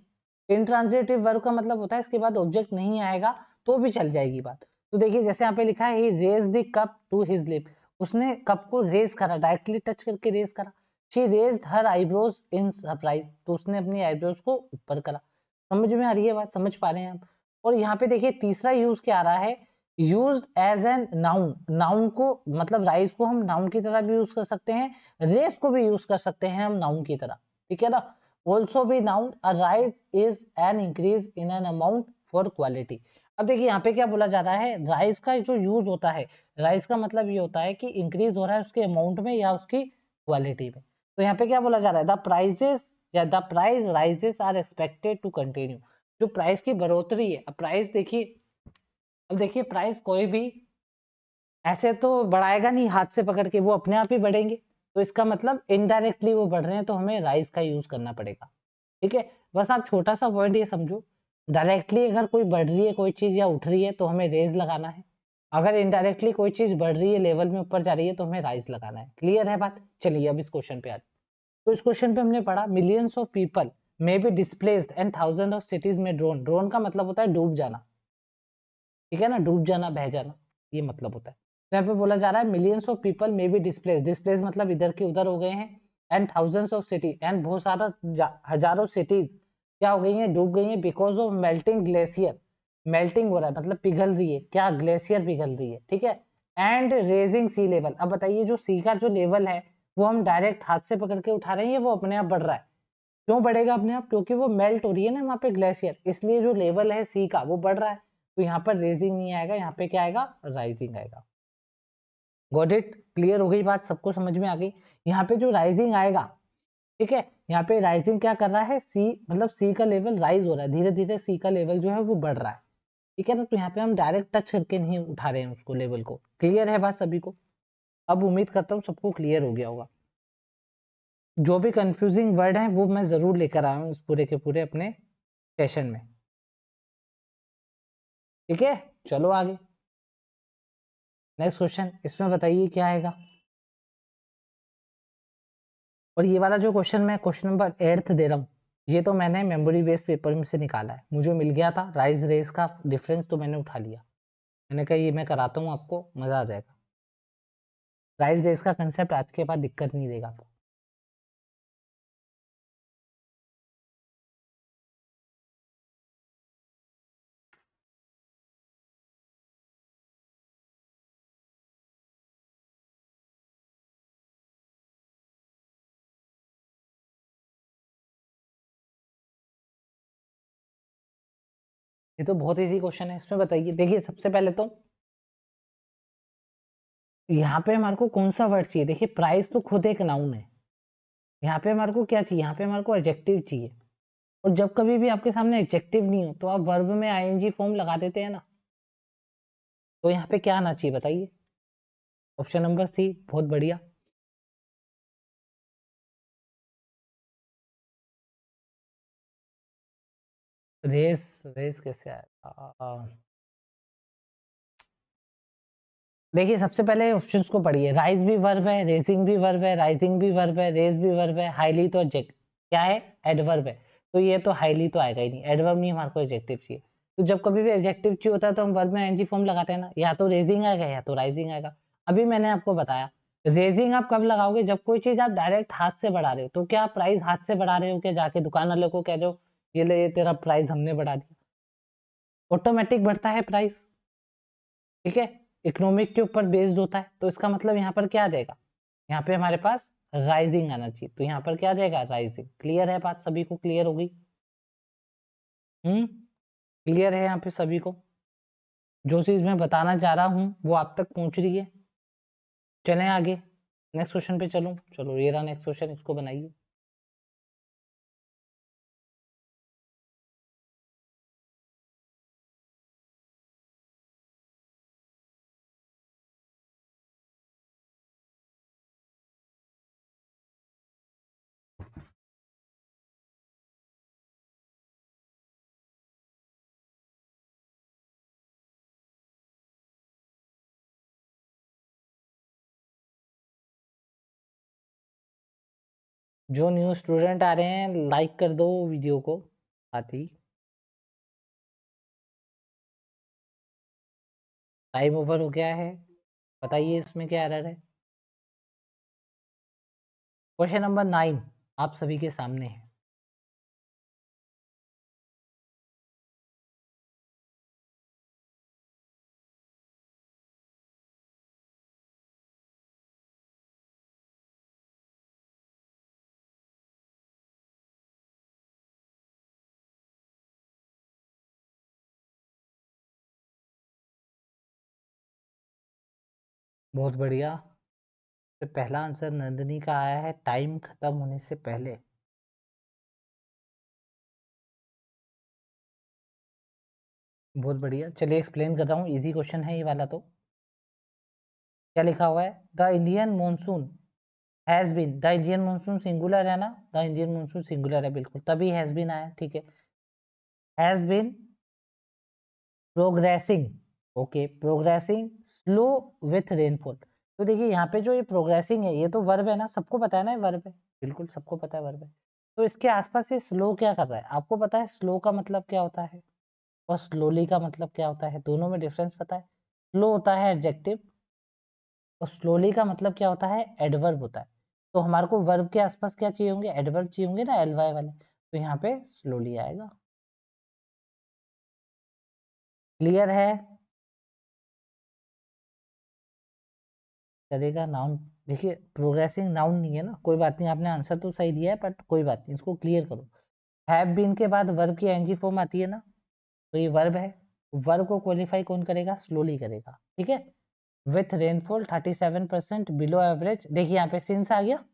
Speaker 1: इंट्रांजिटिव वर्ब का मतलब होता है इसके बाद ऑब्जेक्ट नहीं आएगा तो भी चल जाएगी बात। तो देखिए जैसे यहाँ पे लिखा है, he raise the cup to his lip, उसने कप को रेज करा, डायरेक्टली टच करके रेज करा। She raised her eyebrows in surprise, तो उसने अपनी आईब्रोज को ऊपर करा। समझ में आ रही है बात, समझ पा रहे हैं आप। और यहाँ पे देखिए तीसरा यूज क्या आ रहा है, use as an noun. Noun को मतलब राइज को हम नाउन की तरह भी यूज कर सकते हैं, रेस को भी यूज कर सकते हैं हम नाउन की तरह। ठीक है ना, ऑल्सो भी noun, a rise is an increase in an amount for quality. अब देखिए यहाँ पे क्या बोला जा रहा है, राइज का जो यूज होता है, राइज का मतलब ये होता है कि इंक्रीज हो रहा है उसके अमाउंट में या उसकी क्वालिटी में। तो यहाँ पे क्या बोला जा रहा है, द प्राइजेस या the price rises are expected to continue. जो प्राइस की बढ़ोतरी है, अब प्राइस देखिए, अब देखिए प्राइस कोई भी ऐसे तो बढ़ाएगा नहीं हाथ से पकड़ के, वो अपने आप ही बढ़ेंगे। तो इसका मतलब इनडायरेक्टली वो बढ़ रहे हैं, तो हमें राइज का यूज करना पड़ेगा। ठीक है, बस आप छोटा सा पॉइंट ये समझो, डायरेक्टली अगर कोई बढ़ रही है कोई चीज या उठ रही है तो हमें रेज लगाना है, अगर इनडायरेक्टली कोई चीज बढ़ रही है लेवल में ऊपर जा रही है तो हमें राइज लगाना है। क्लियर है बात, चलिए अब इस क्वेश्चन पे आते। तो इस क्वेश्चन पे हमने पढ़ा, millions of people may be displaced and thousand of cities में ड्रोन। ड्रोन का मतलब होता है डूब जाना। ठीक है ना, डूब जाना, बह जाना, ये मतलब होता है। तो यहाँ पे बोला जा रहा है millions of people may be displace, displace मतलब इधर के उधर हो गए हैं, and thousands of city, and बहुत सारा हजारों सिटीज क्या हो गई हैं, डूब गई हैं, because of melting glacier. Melting हो रहा है मतलब पिघल रही है, क्या ग्लेशियर पिघल रही है। ठीक है, एंड रेजिंग सी लेवल। अब बताइए जो सी का जो लेवल है वो हम डायरेक्ट हाथ से पकड़ के उठा रहे हैं, वो अपने आप बढ़ रहा है। क्यों बढ़ेगा अपने आप, क्योंकि वो मेल्ट हो रही है ना वहां पे ग्लेशियर, इसलिए जो लेवल है सी का वो बढ़ रहा है। तो यहाँ पर रेजिंग नहीं आएगा, यहाँ पे क्या आएगा, राइजिंग आएगा। गॉट इट, क्लियर हो गई बात, सबको समझ में आ गई। यहाँ पे जो राइजिंग आएगा, ठीक है, यहाँ पे राइजिंग क्या कर रहा है, सी मतलब सी का लेवल राइज हो रहा है, धीरे धीरे सी का लेवल जो है वो बढ़ रहा है। ठीक है ना। तो यहाँ पे हम डायरेक्ट टच करके नहीं उठा रहे हैं उसको, लेवल को। क्लियर है बात सभी को? अब उम्मीद करता हूँ सबको क्लियर हो गया होगा। जो भी कंफ्यूजिंग वर्ड है वो मैं जरूर लेकर आया हूँ इस पूरे के पूरे अपने सेशन में। ठीक है, चलो आगे नेक्स्ट क्वेश्चन। इसमें बताइए क्या आएगा। और ये वाला जो क्वेश्चन मैं क्वेश्चन नंबर 8 दे रहा हूँ, ये तो मैंने मेमोरी बेस्ड पेपर में से निकाला है। मुझे मिल गया था राइज रेस का डिफरेंस, तो मैंने उठा लिया। मैंने कहा ये मैं कराता हूँ आपको, मजा आ जाएगा। राइज रेस का कंसेप्ट आज के बाद दिक्कत नहीं देगा आपको। ये तो बहुत इजी क्वेश्चन है। इसमें बताइए, देखिए सबसे पहले तो यहाँ पे हमारे को कौन सा वर्ड चाहिए। देखिए प्राइस तो खुद एक नाउन है। यहाँ पे हमारे को क्या चाहिए, यहाँ पे हमारे को एडजेक्टिव चाहिए। और जब कभी भी आपके सामने एडजेक्टिव नहीं हो तो आप वर्ब में आईएनजी फॉर्म लगा देते हैं ना। तो यहाँ पे क्या आना चाहिए बताइए। ऑप्शन नंबर सी, बहुत बढ़िया। रेस, रेस कैसे आया? देखिए सबसे पहले ऑप्शंस को पढ़िए। राइज भी वर्ब है, रेजिंग भी वर्ब है, राइजिंग भी वर्ब है, रेज भी वर्ब है, हाईली तो एडजेक्ट क्या है, एडवर्ब है। तो ये तो हाईली तो आएगा ही नहीं, एडवर्ब नहीं, हमारे को एडजेक्टिव चाहिए। तो जब कभी भी एडजेक्टिव चाहिए होता है तो हम वर्ब में एनजी फॉर्म लगाते हैं ना, या तो रेजिंग आएगा या तो राइजिंग आएगा। अभी मैंने आपको बताया रेजिंग आप कब लगाओगे, जब कोई चीज आप डायरेक्ट हाथ से बढ़ा रहे हो। तो क्या प्राइस हाथ से बढ़ा रहे हो, क्या जाके दुकान वाले को कह रहे हो ये ले, ये तेरा प्राइस हमने बढ़ा दिया। ऑटोमेटिक बढ़ता है प्राइस, ठीक है। इकोनॉमिक के ऊपर बेस्ड होता है। तो इसका मतलब यहाँ पर क्या आ जाएगा, यहाँ पे हमारे पास राइजिंग आना चाहिए। तो यहाँ पर क्या आ जाएगा, राइजिंग। क्लियर है बात सभी को, क्लियर हो गई? क्लियर है यहाँ पे सभी को? जो चीज मैं बताना चाह रहा हूँ वो आप तक पहुंच रही है? चलें आगे, नेक्स्ट क्वेश्चन पे चलो। चलो ये रहा नेक्स्ट क्वेश्चन, इसको बनाइए। जो न्यू स्टूडेंट आ रहे हैं लाइक कर दो वीडियो को साथ ही। टाइम ओवर हो गया है, बताइए इसमें क्या एरर है। क्वेश्चन नंबर 9 आप सभी के सामने है। बहुत बढ़िया। तो पहला आंसर नंदिनी का आया है, टाइम खत्म होने से पहले। बहुत बढ़िया, चलिए एक्सप्लेन कर रहा हूँ। इजी क्वेश्चन है ये वाला। तो क्या लिखा हुआ है, the Indian monsoon has been, the Indian monsoon singular है ना, द इंडियन मानसून सिंगुलर है बिल्कुल, तभी हैज बीन आया, ठीक है। Has been progressing, okay, progressing slow with rainfall. तो देखिए यहाँ पे जो ये प्रोग्रेसिंग है ये तो वर्ब है ना, सबको पता है ना ये वर्ब है, बिल्कुल सबको पता है वर्ब है। तो इसके आसपास ये स्लो क्या कर रहा है, आपको पता है स्लो का मतलब क्या होता है और स्लोली का मतलब क्या होता है, दोनों में डिफरेंस पता है। स्लो होता है एडजेक्टिव और स्लोली का मतलब क्या होता है, एडवर्ब होता है। तो हमारे को वर्ब के आसपास क्या चाहिए होंगे, एडवर्ब चाहिए होंगे ना, एलवाई वाले। तो यहाँ पे स्लोली आएगा। क्लियर है? करेगा नाउन। देखिए प्रोग्रेसिंग नाउन नहीं है ना, कोई बात नहीं, आपने आंसर तो सही दिया है बट कोई बात नहीं, इसको क्लियर करो। हैव बीन के बाद वर्ब की एनजी फॉर्म आती है ना, तो ये वर्ब है। वर्ब को क्वालिफाई कौन करेगा, स्लोली करेगा, ठीक है। With rainfall 37% below average. देखिए यहाँ पे सिंस आ गया।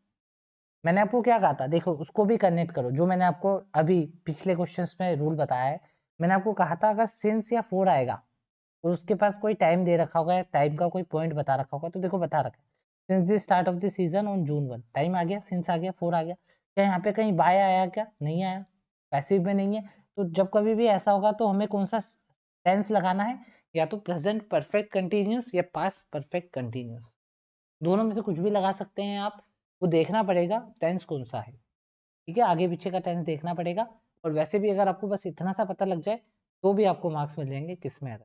Speaker 1: मैंने आपको क्या कहा था, देखो उसको भी कनेक्ट करो, जो मैंने आपको अभी पिछले क्वेश्चंस में रूल बताया है मैंने आपको कहा था अगर सिंस या फोर आएगा और उसके पास कोई टाइम दे रखा होगा, टाइम का कोई पॉइंट बता रखा होगा, तो देखो बता रखा है since the start of the season on June 1, time आ गया, सिंस आ गया, फोर आ गया। क्या यहाँ पे कहीं बाय आया क्या? नहीं आया, पैसिव में नहीं है। तो जब कभी भी ऐसा होगा तो हमें कौन सा टेंस लगाना है? या तो प्रेजेंट परफेक्ट कंटिन्यूस या पास्ट परफेक्ट कंटिन्यूस, दोनों में से कुछ भी लगा सकते हैं आप। वो देखना पड़ेगा टेंस कौन सा है, ठीक है, आगे पीछे का टेंस देखना पड़ेगा। और वैसे भी अगर आपको बस इतना सा पता लग जाए तो भी आपको मार्क्स मिल जाएंगे किस में।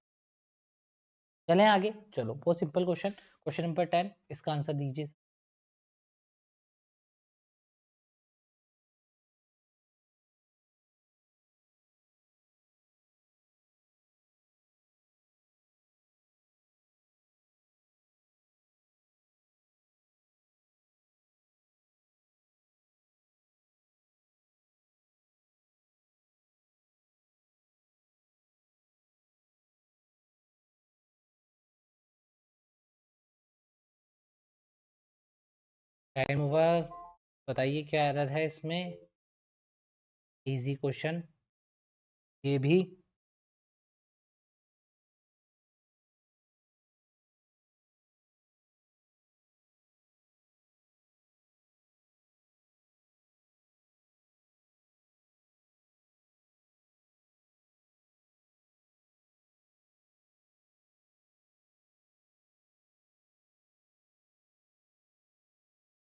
Speaker 1: चलें आगे, चलो बहुत सिंपल क्वेश्चन, क्वेश्चन नंबर 10, इसका आंसर दीजिए। टाइम ओवर, बताइए क्या एरर है इसमें। इजी क्वेश्चन ये भी।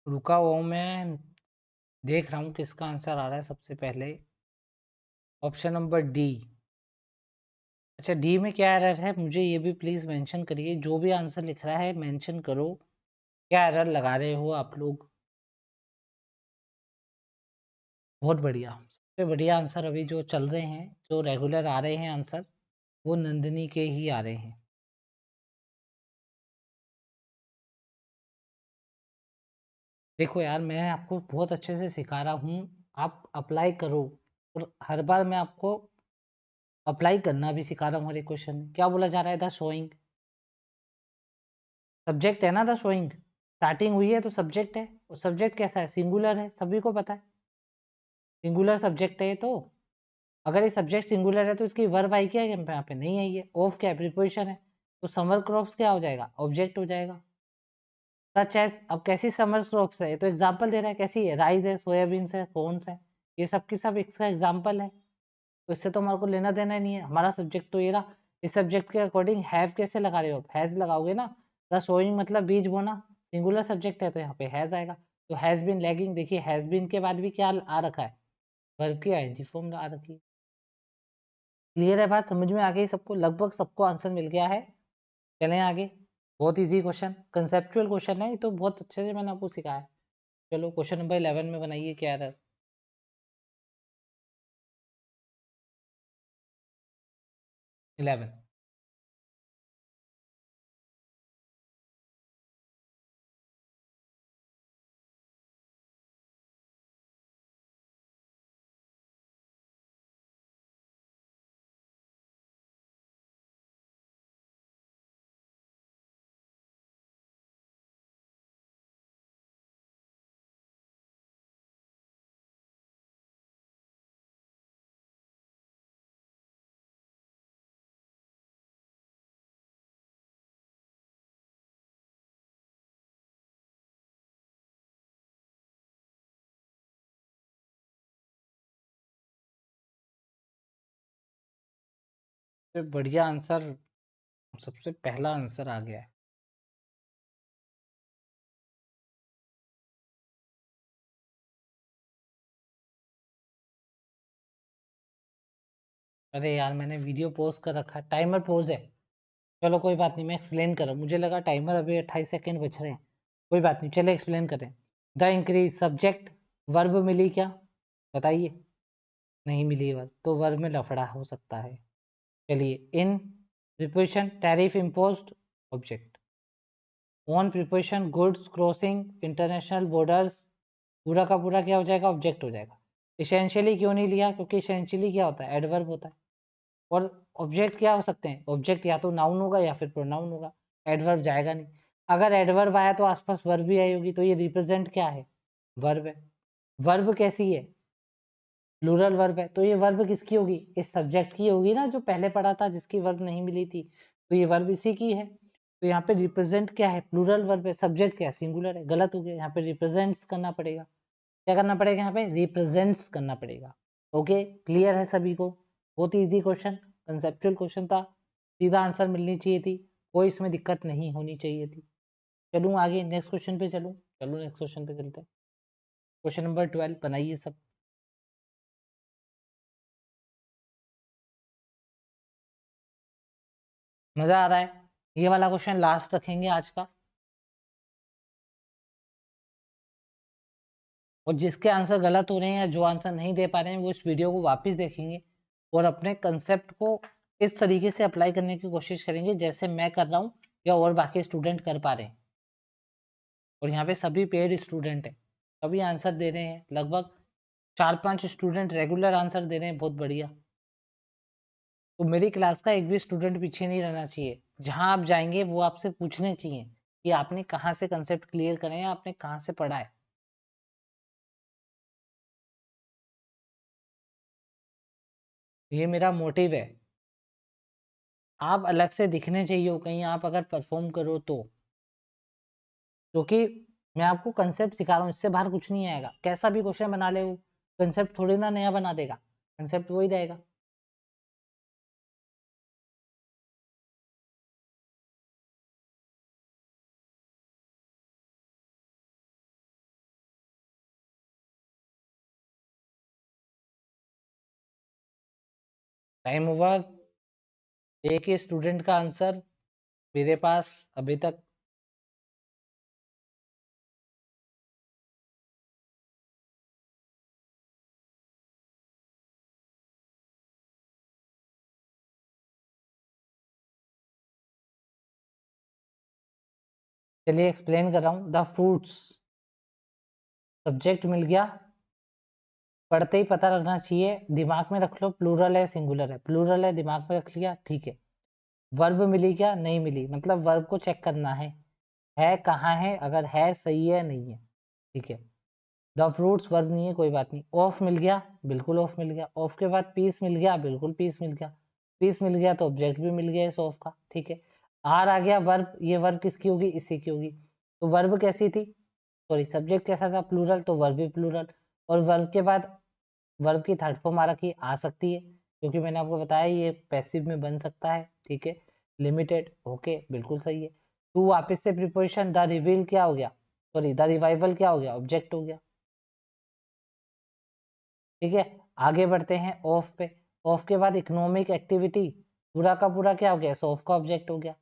Speaker 1: रुका हुआ हूं मैं, देख रहा हूँ किसका आंसर आ रहा है सबसे पहले। Option number D. अच्छा, डी में क्या एरर है मुझे ये भी प्लीज मेंशन करिए, जो भी आंसर लिख रहा है मेंशन करो क्या एरर लगा रहे हो आप लोग। बहुत बढ़िया, सबसे बढ़िया आंसर अभी जो चल रहे हैं, जो रेगुलर आ रहे हैं आंसर, वो नंदिनी के ही आ रहे हैं। देखो यार, मैं आपको बहुत अच्छे से सिखा रहा हूँ, आप अप्लाई करो। और हर बार मैं आपको अप्लाई करना भी सिखा रहा हूँ हर एक क्वेश्चन में। क्या बोला जा रहा है? द शोइंग सब्जेक्ट है ना, द शोइंग स्टार्टिंग हुई है तो सब्जेक्ट है। और सब्जेक्ट कैसा है? सिंगुलर है, सभी को पता है सिंगुलर सब्जेक्ट है ये तो। अगर ये सब्जेक्ट सिंगुलर है तो इसकी वर्ब आई क्या है यहाँ पे? नहीं आई है। ऑफ क्या है? प्रीपोजिशन है। तो समर क्रॉप्स क्या हो जाएगा? ऑब्जेक्ट हो जाएगा। सच एज, अब कैसी समर क्रॉप्स है? ये तो एग्जाम्पल दे रहा है कैसी है, राइस है, सोयाबीन है, कॉर्न्स है, ये सब की सब इसका एग्जाम्पल है। तो इससे तो हमारे को लेना देना नहीं है, हमारा सब्जेक्ट तो ये रहा। इस सब्जेक्ट के अकॉर्डिंग हैव कैसे लगा रहे हो? हैज लगाओगे ना। द सोइंग मतलब बीज बोना, सिंगुलर सब्जेक्ट है तो यहाँ पे हैज आएगा। तो हैज बीन लैगिंग, देखिए हैज बीन के बाद भी क्या आ रखा है? वर्ब की आईएनजी फॉर्म आ रखी है। क्लियर है बात? समझ में आ गई सबको? लगभग सबको आंसर मिल गया है। चलें आगे। बहुत इजी क्वेश्चन, कंसेप्चुअल क्वेश्चन है ये तो, बहुत अच्छे से मैंने आपको सिखाया है। चलो क्वेश्चन नंबर 11 में बनाइए क्या एरर। 11। सबसे बढ़िया आंसर, सबसे पहला आंसर आ गया है। अरे यार, मैंने वीडियो पॉज कर रखा है, टाइमर पॉज है। चलो कोई बात नहीं, मैं एक्सप्लेन कर रहा हूँ, मुझे लगा टाइमर अभी 28 सेकेंड बच रहे हैं। कोई बात नहीं, चले एक्सप्लेन करें। द इंक्रीज सब्जेक्ट, वर्ब मिली क्या? बताइए। नहीं मिली वर्ब, तो वर्ब में लफड़ा हो सकता है। चलिए, in preposition tariff imposed, object. On preposition goods crossing international borders, पूरा का पूरा क्या हो जाएगा? ऑब्जेक्ट हो जाएगा। इसेंशियली क्यों नहीं लिया? क्योंकि इसेंशियली क्या होता है? एडवर्ब होता है। और ऑब्जेक्ट क्या हो सकते हैं? ऑब्जेक्ट या तो नाउन होगा या फिर प्रोनाउन होगा, एडवर्ब जाएगा नहीं। अगर एडवर्ब आया तो आसपास वर्ब भी आई होगी, तो ये रिप्रेजेंट क्या है? वर्ब है। वर्ब कैसी है? प्लूरल वर्ब है, तो ये वर्ब किसकी होगी, इस सब्जेक्ट की होगी ना, जो पहले पढ़ा था जिसकी वर्ब नहीं मिली थी, तो ये वर्ब इसी की है। तो यहाँ पे रिप्रेजेंट क्या है, प्लूरल वर्ब है, सब्जेक्ट क्या है, सिंगुलर है, गलत हो गया, यहाँ पे रिप्रेजेंट्स करना पड़ेगा। क्या करना पड़ेगा, यहाँ पे रिप्रेजेंट्स करना पड़ेगा। ओके, क्लियर है सभी को, बहुत इजी क्वेश्चन, कंसेप्चुअल क्वेश्चन था, सीधा आंसर मिलनी चाहिए थी, कोई इसमें दिक्कत नहीं होनी चाहिए थी। चलूँ आगे, नेक्स्ट क्वेश्चन पे चलूँ, चलो नेक्स्ट क्वेश्चन पे चलते हैं। क्वेश्चन नंबर 12 बनाइए सब। मजा आ रहा है, ये वाला क्वेश्चन लास्ट रखेंगे आज का, और जिसके आंसर गलत हो रहे हैं या जो आंसर नहीं दे पा रहे हैं वो इस वीडियो को वापस देखेंगे और अपने कंसेप्ट को इस तरीके से अप्लाई करने की कोशिश करेंगे जैसे मैं कर रहा हूँ या और बाकी स्टूडेंट कर पा रहे हैं। और यहाँ पे सभी पेड स्टूडेंट हैं, सभी आंसर दे रहे हैं, लगभग 4-5 स्टूडेंट रेगुलर आंसर दे रहे हैं, बहुत बढ़िया। तो मेरी क्लास का एक भी स्टूडेंट पीछे नहीं रहना चाहिए, जहां आप जाएंगे वो आपसे पूछने चाहिए कि आपने कहाँ से कंसेप्ट क्लियर करे हैं, आपने कहाँ से पढ़ा है। ये मेरा मोटिव है, आप अलग से दिखने चाहिए हो कहीं, आप अगर परफॉर्म करो तो, क्योंकि मैं आपको कंसेप्ट सिखा रहा हूँ, इससे बाहर कुछ नहीं आएगा, कैसा भी क्वेश्चन बना ले वो कंसेप्ट थोड़ी ना नया बना देगा, कंसेप्ट वही रहेगा। टाइम ओवर, एक ही स्टूडेंट का आंसर मेरे पास अभी तक। चलिए एक्सप्लेन कर रहा हूँ, द फ्रूट्स, सब्जेक्ट मिल गया, पढ़ते ही पता लगना चाहिए, दिमाग में रख लो प्लूरल है सिंगुलर है, प्लूरल है दिमाग में रख लिया, ठीक है। वर्ब मिली क्या, नहीं मिली, मतलब वर्ब को चेक करना है कहाँ है, अगर है सही है नहीं है, ठीक है। द फ्रूट्स वर्ब नहीं है, कोई बात नहीं। ऑफ मिल गया, बिल्कुल ऑफ मिल गया, ऑफ के बाद पीस मिल गया, बिल्कुल पीस मिल गया, पीस मिल गया तो ऑब्जेक्ट भी मिल गया इस ऑफ का, ठीक है। आर आ गया, वर्ब, ये वर्ब किसकी होगी, इसी की होगी, तो वर्ब कैसी थी, सॉरी सब्जेक्ट कैसा था, प्लूरल, तो वर्ब भी प्लूरल, और वर्ब के बाद वर्ब की थर्ड फॉर्म आ रखी आ सकती है, क्योंकि मैंने आपको बताया ये पैसिव में बन सकता है, ठीक है। लिमिटेड, ओके बिल्कुल सही है। टू वापस से प्रिपोजिशन, द रिवील क्या हो गया, सॉरी द रिवाइवल क्या हो गया, ऑब्जेक्ट हो गया, ठीक है। आगे बढ़ते हैं ऑफ पे, ऑफ के बाद इकोनॉमिक एक्टिविटी, पूरा का पूरा क्या हो गया, ऑफ का ऑब्जेक्ट हो गया।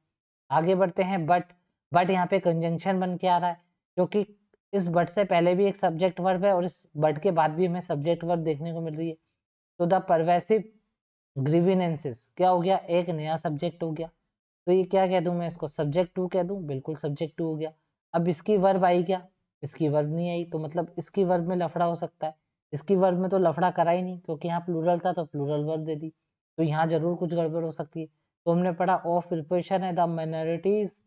Speaker 1: आगे बढ़ते हैं बट यहाँ पे कंजंक्शन बन के आ रहा है, क्योंकि इस बट से पहले भी एक सब्जेक्ट वर्ब है और इस बट के बाद भी हमें सब्जेक्ट वर्ब देखने को मिल रही है, तो द परवेसिव ग्रीविनेंसेस क्या हो गया, एक नया सब्जेक्ट हो गया। तो ये क्या कह दूं मैं इसको, सब्जेक्ट टू कह दूं, बिल्कुल सब्जेक्ट टू हो गया। अब इसकी वर्ब आई क्या, इसकी वर्ब नहीं आई, तो मतलब इसकी वर्ब में लफड़ा हो सकता है, इसकी वर्ब में तो लफड़ा करा ही नहीं, क्योंकि यहाँ प्लूरल था तो प्लूरल वर्ब दे दी, तो यहाँ जरूर कुछ गड़बड़ हो सकती है। तो हमने पढ़ा ऑफ प्रिपोजिशन है द माइनॉरिटीज,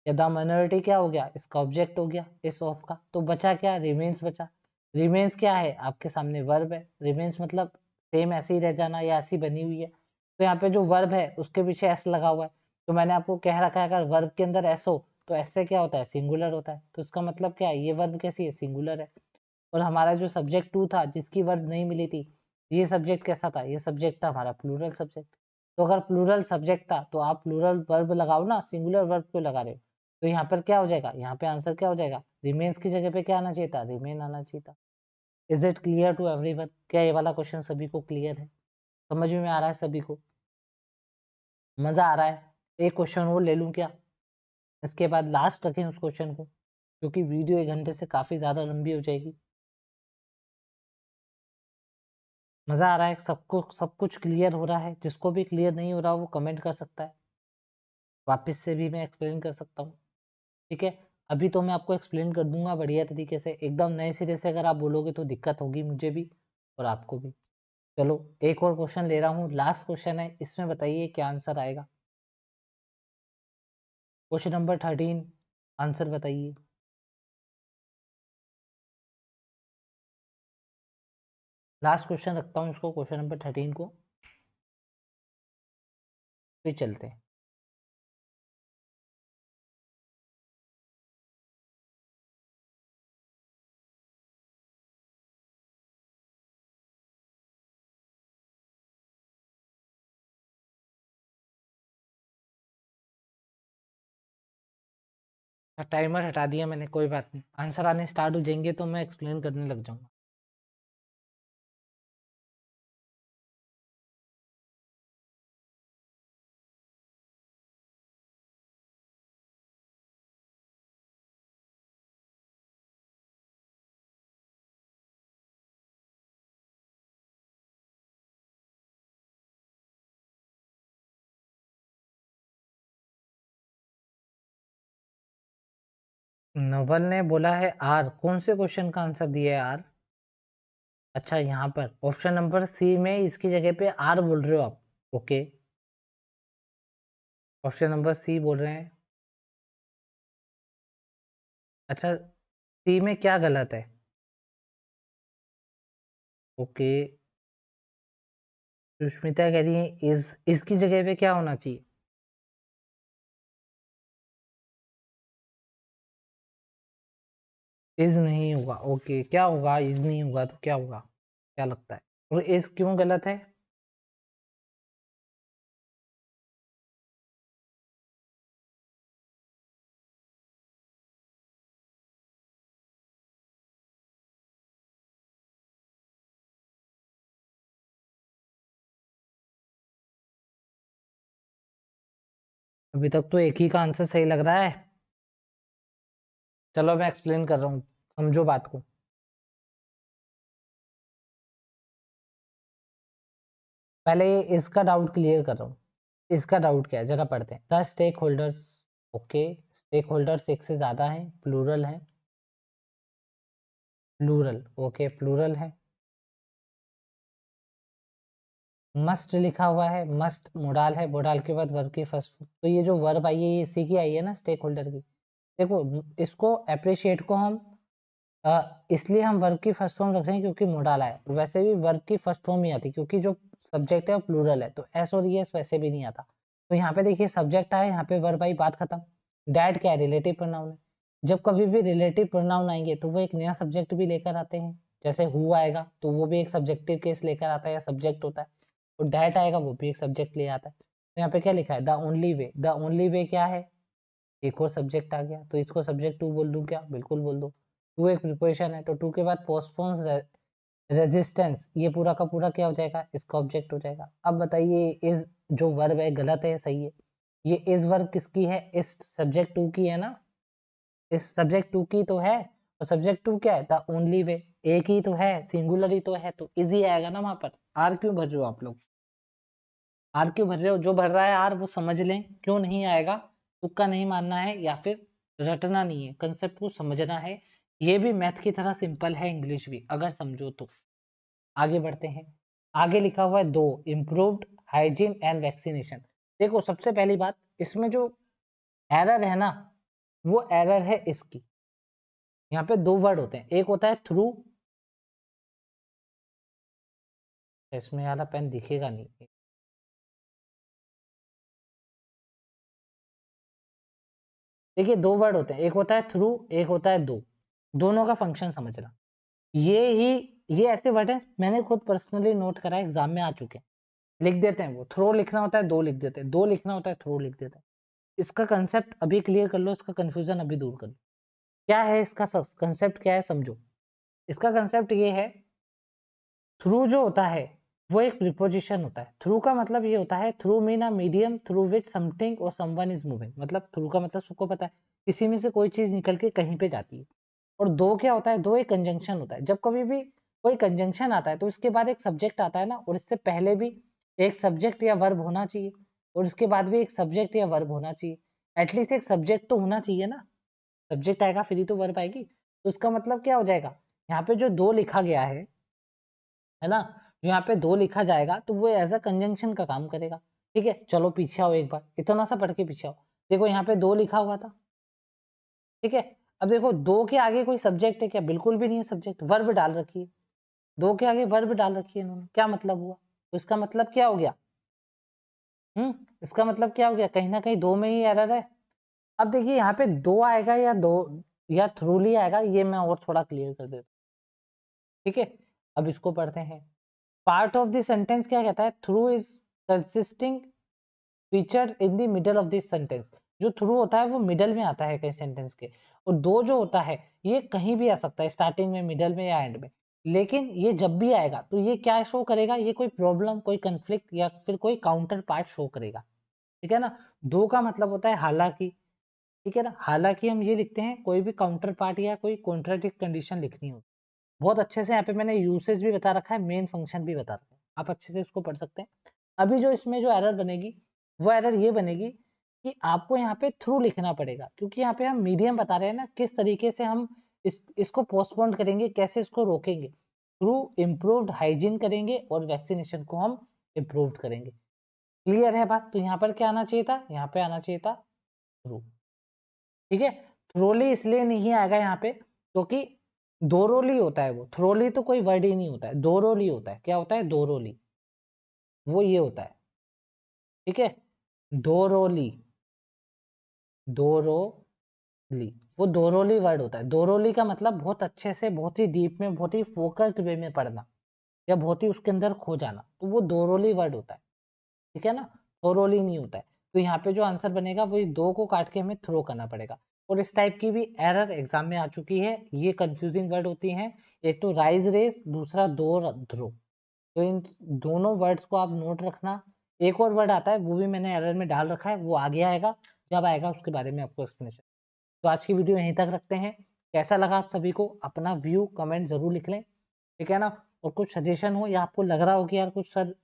Speaker 1: या द माइनॉरिटी क्या हो गया, इसका ऑब्जेक्ट हो गया इस ऑफ का, तो बचा क्या, रिमेन्स बचा। रिमेन्स क्या है, आपके सामने वर्ब है, रिमेन्स मतलब सेम ऐसे ही रह जाना या ऐसी बनी हुई है, तो यहाँ पे जो वर्ब है उसके पीछे एस लगा हुआ है, तो मैंने आपको कह रखा है अगर वर्ब के अंदर एस हो तो एस से क्या होता है, सिंगुलर होता है, तो इसका मतलब क्या है, ये वर्ब कैसी है, सिंगुलर है। और हमारा जो सब्जेक्ट टू था जिसकी वर्ब नहीं मिली थी, ये सब्जेक्ट कैसा था, ये सब्जेक्ट था हमारा प्लूरल सब्जेक्ट, तो अगर प्लूरल सब्जेक्ट था तो आप प्लूरल वर्ब लगाओ ना, सिंगुलर वर्ब क्यों लगा रहे हो, तो यहाँ पर क्या हो जाएगा, यहाँ पे आंसर क्या हो जाएगा, रिमेन्स की जगह पे क्या आना चाहिए था, रिमेन आना चाहिए था। Is it clear to everyone, क्या ये वाला क्वेश्चन सभी को क्लियर है, समझ में आ रहा है सभी को, मजा आ रहा है। एक क्वेश्चन और ले लूं क्या, इसके बाद लास्ट रखें उस क्वेश्चन को, क्योंकि वीडियो 1 घंटे से काफी ज्यादा लंबी हो जाएगी। मजा आ रहा है सबको, सब कुछ क्लियर हो रहा है, जिसको भी क्लियर नहीं हो रहा वो कमेंट कर सकता है, वापस से भी मैं एक्सप्लेन कर सकता हूँ, ठीक है। अभी तो मैं आपको एक्सप्लेन कर दूंगा बढ़िया तरीके से, एकदम नए सिरे से अगर आप बोलोगे तो दिक्कत होगी मुझे भी और आपको भी। चलो एक और क्वेश्चन ले रहा हूँ, लास्ट क्वेश्चन है, इसमें बताइए क्या आंसर आएगा। क्वेश्चन नंबर 13, आंसर बताइए। लास्ट क्वेश्चन रखता हूँ इसको, क्वेश्चन नंबर 13 को, फिर चलते हैं। टाइमर हटा दिया मैंने, कोई बात नहीं, आंसर आने स्टार्ट हो जाएंगे तो मैं एक्सप्लेन करने लग जाऊंगा। नवल ने बोला है आर, कौन से क्वेश्चन का आंसर दिया है आर? अच्छा, यहाँ पर ऑप्शन नंबर सी में इसकी जगह पे आर बोल रहे हो आप? ओके, ऑप्शन नंबर सी बोल रहे हैं। अच्छा, सी में क्या गलत है? ओके, सुष्मिता कह रही है इस, इसकी जगह पे क्या होना चाहिए? इज नहीं होगा। ओके, क्या होगा? इज नहीं होगा तो क्या होगा, क्या लगता है? और इज क्यों गलत है? अभी तक तो एक ही का आंसर सही लग रहा है। चलो मैं एक्सप्लेन कर रहा हूँ, समझो बात को। पहले इसका डाउट क्लियर कर रहा हूँ। इसका डाउट क्या है जरा पढ़ते हैं। The stakeholders, okay, stakeholders एक से ज्यादा है, प्लूरल है, प्लूरल, ओके प्लूरल है। मस्ट लिखा हुआ है, मस्ट मोडाल है, मोडाल के बाद वर्ब की फर्स्ट, तो ये जो वर्ब आई है ये इसी की आई है ना, स्टेक होल्डर की। देखो, इसको अप्रिशिएट को हम इसलिए हम वर्ब की फर्स्ट फॉर्म रख रहे हैं क्योंकि मोडाल है। वैसे भी वर्ब की फर्स्ट फॉर्म ही आती क्योंकि जो सब्जेक्ट है वो प्लूरल है, तो एस और एस वैसे भी नहीं आता। तो यहाँ पे देखिए सब्जेक्ट आया, यहाँ पे वर्ब आई, बात खत्म। डैड क्या है? रिलेटिव प्रोनाउन है। जब कभी भी रिलेटिव प्रोनाउन आएंगे तो वो एक नया सब्जेक्ट भी लेकर आते हैं। जैसे हु आएगा तो वो भी एक सब्जेक्टिव केस लेकर आता है या सब्जेक्ट होता है, और डैड आएगा वो भी एक सब्जेक्ट ले आता है। तो यहाँ पे क्या लिखा है? The only way. The only way क्या है? एक और सब्जेक्ट आ गया, तो इसको सब्जेक्ट टू बोल दूं क्या? बिल्कुल बोल दो। टू एक प्रिपोजिशन है, तो टू के बाद पोस्टपोन्स रेजिस्टेंस, ये पूरा का पूरा क्या हो जाएगा? इसका ऑब्जेक्ट हो जाएगा। अब बताइए इस जो वर्ब है गलत है या सही है? ये इस वर्ब किसकी है? इस सब्जेक्ट टू की है ना, इस सब्जेक्ट टू की तो है। और सब्जेक्ट टू क्या है? द ओनली वे, एक ही तो है, सिंगुलर ही तो है, तो इजी आएगा ना वहां पर। आर क्यों भर रहे हो आप लोग? आर क्यों भर रहे हो? जो भर रहा है आर वो समझ लें, क्यों नहीं आएगा। तुक्का नहीं मानना है या फिर रटना नहीं है, कंसेप्ट को समझना है। ये भी मैथ की तरह सिंपल है, इंग्लिश भी अगर समझो तो। आगे बढ़ते हैं। आगे लिखा हुआ है दो, इम्प्रूव्ड हाइजीन एंड वैक्सीनेशन। देखो सबसे पहली बात, इसमें जो एरर है ना, वो एरर है इसकी। यहाँ पे दो वर्ड होते हैं, एक होता है थ्रू, इसमें वाला पेन दिखेगा नहीं। देखिए दो वर्ड होते हैं, एक होता है थ्रू, एक होता है दो। दोनों का फंक्शन समझना। ये ही, ये ऐसे वर्ड है मैंने खुद पर्सनली नोट करा है, एग्जाम में आ चुके हैं। लिख देते हैं वो, थ्रो लिखना होता है दो लिख देते हैं, दो लिखना होता है थ्रो लिख देते हैं। इसका कंसेप्ट अभी क्लियर कर लो, इसका कंफ्यूजन अभी दूर कर लो। क्या है इसका कंसेप्ट, क्या है समझो। इसका कंसेप्ट ये है, थ्रू जो होता है वो एक प्रीपोजिशन होता है। थ्रू का मतलब ये होता है, through mean a medium through which something और समवन इज मूविंग। मतलब थ्रू का मतलब सबको पता है, किसी में से कोई चीज निकल के कहीं पे जाती है। और दो क्या होता है? दो एक कंजंक्शन होता है। जब कभी भी कोई कंजंक्शन आता है तो इसके बाद एक सब्जेक्ट आता है ना, और इससे पहले भी एक सब्जेक्ट या वर्ब होना चाहिए, और इसके बाद भी एक सब्जेक्ट या वर्ब होना चाहिए। एटलीस्ट एक सब्जेक्ट तो होना चाहिए ना, सब्जेक्ट आएगा फिर ही तो वर्ब आएगी। तो इसका मतलब क्या हो जाएगा? यहाँ पे जो दो लिखा गया है ना, जो यहाँ पे दो लिखा जाएगा तो वो एज अ कंजंक्शन का काम करेगा। ठीक है, चलो पीछे आओ एक बार, इतना सा पढ़ के पीछे आओ। देखो यहाँ पे दो लिखा हुआ था, ठीक है। अब देखो दो के आगे कोई सब्जेक्ट है क्या? बिल्कुल भी नहीं है सब्जेक्ट, वर्ब डाल रखी है। दो के आगे वर्ब डाल रखी है इन्होंने, क्या मतलब हुआ? तो इसका मतलब क्या हो गया? इसका मतलब क्या हो गया? कहीं ना कहीं दो में ही एरर है। अब देखिए यहाँ पे दो आएगा या दो या थ्रूली आएगा, ये मैं और थोड़ा क्लियर कर देता हूँ, ठीक है। अब इसको पढ़ते हैं। पार्ट ऑफ द सेंटेंस क्या कहता है? Through is consisting feature in the middle of this sentence. जो थ्रू होता है वो मिडल में आता है कई सेंटेंस के, और दो जो होता है ये कहीं भी आ सकता है, स्टार्टिंग में, मिडल में या एंड में। लेकिन ये जब भी आएगा तो ये क्या शो करेगा? ये कोई प्रॉब्लम, कोई कंफ्लिक्ट या फिर कोई काउंटर पार्ट शो करेगा, ठीक है ना। दो का मतलब होता है हालांकि, ठीक है ना। हालांकि हम ये लिखते हैं कोई भी काउंटर पार्ट या कोई कॉन्ट्राडिक्ट कंडीशन लिखनी हो। बहुत अच्छे से यहाँ पे मैंने यूसेज भी बता रखा है, मेन फंक्शन भी बता रखा है, आप अच्छे से इसको पढ़ सकते हैं। अभी जो इसमें जो एरर बनेगी वो एरर ये बनेगी कि आपको यहाँ पे थ्रू लिखना पड़ेगा, क्योंकि यहाँ पे हम मीडियम बता रहे हैं ना, किस तरीके से हम इसको पोस्टपोन करेंगे, कैसे इसको रोकेंगे। थ्रू इम्प्रूव्ड हाइजीन करेंगे और वैक्सीनेशन को हम इम्प्रूव करेंगे। क्लियर है बात? तो यहाँ पर क्या आना चाहिए था? यहाँ पे आना चाहिए था थ्रू, ठीक है। थ्रोली इसलिए नहीं आएगा यहाँ पे क्योंकि दोरोली होता है वो, थ्रोली तो कोई वर्ड ही नहीं होता है, दोरोली होता है। क्या होता है? दोरोली, वो ये होता है, ठीक है। दोरोली, दोरोली, वो दोरोली वर्ड होता है। दोरोली का मतलब बहुत अच्छे से, बहुत ही डीप में, बहुत ही फोकस्ड वे में पढ़ना या बहुत ही उसके अंदर खो जाना, तो वो दोरोली वर्ड होता है, ठीक है ना। थोरोली नहीं होता है। तो यहाँ पे जो आंसर बनेगा वो इस दो को काट के हमें थ्रो करना पड़ेगा। और इस टाइप की भी एरर एग्जाम में आ चुकी है, ये कंफ्यूजिंग वर्ड होती हैं। एक तो राइज रेस, दूसरा दो ध्रो। तो इन दोनों वर्ड्स को आप नोट रखना। एक और वर्ड आता है वो भी मैंने एरर में डाल रखा है, वो आगे आएगा, जब आएगा उसके बारे में आपको एक्सप्लेनेशन। तो आज की वीडियो यहीं तक रखते हैं। कैसा लगा आप सभी को? अपना व्यू कमेंट जरूर लिख लें, ठीक है ना। और कुछ सजेशन हो या आपको लग रहा हो कि यार कुछ सर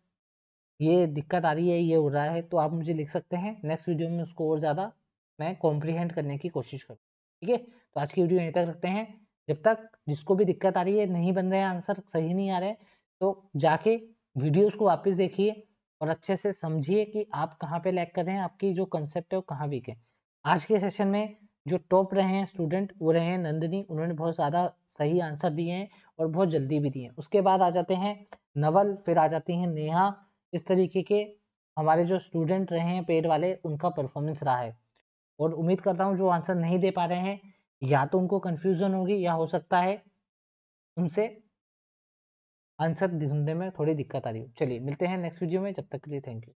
Speaker 1: ये दिक्कत आ रही है, ये हो रहा है, तो आप मुझे लिख सकते हैं। नेक्स्ट वीडियो में उसको और ज़्यादा मैं कॉम्प्रीहेंड करने की कोशिश करूँ, ठीक है। तो आज की वीडियो यहीं तक रखते हैं। जब तक जिसको भी दिक्कत आ रही है, नहीं बन रहे हैं आंसर, सही नहीं आ रहे, तो जाके वीडियोस को वापस देखिए और अच्छे से समझिए कि आप कहाँ पे लैग कर रहे हैं, आपकी जो कंसेप्ट है वो कहाँ वीक है। आज के सेशन में जो टॉप रहे हैं स्टूडेंट वो रहे हैं नंदिनी, उन्होंने बहुत ज़्यादा सही आंसर दिए हैं और बहुत जल्दी भी दिए हैं। उसके बाद आ जाते हैं नवल, फिर आ जाती हैं नेहा। इस तरीके के हमारे जो स्टूडेंट रहे हैं पेड वाले, उनका परफॉर्मेंस रहा है। और उम्मीद करता हूँ जो आंसर नहीं दे पा रहे हैं, या तो उनको कंफ्यूजन होगी या हो सकता है उनसे आंसर ढूंढने में थोड़ी दिक्कत आ रही हो। चलिए मिलते हैं नेक्स्ट वीडियो में, जब तक के लिए थैंक यू।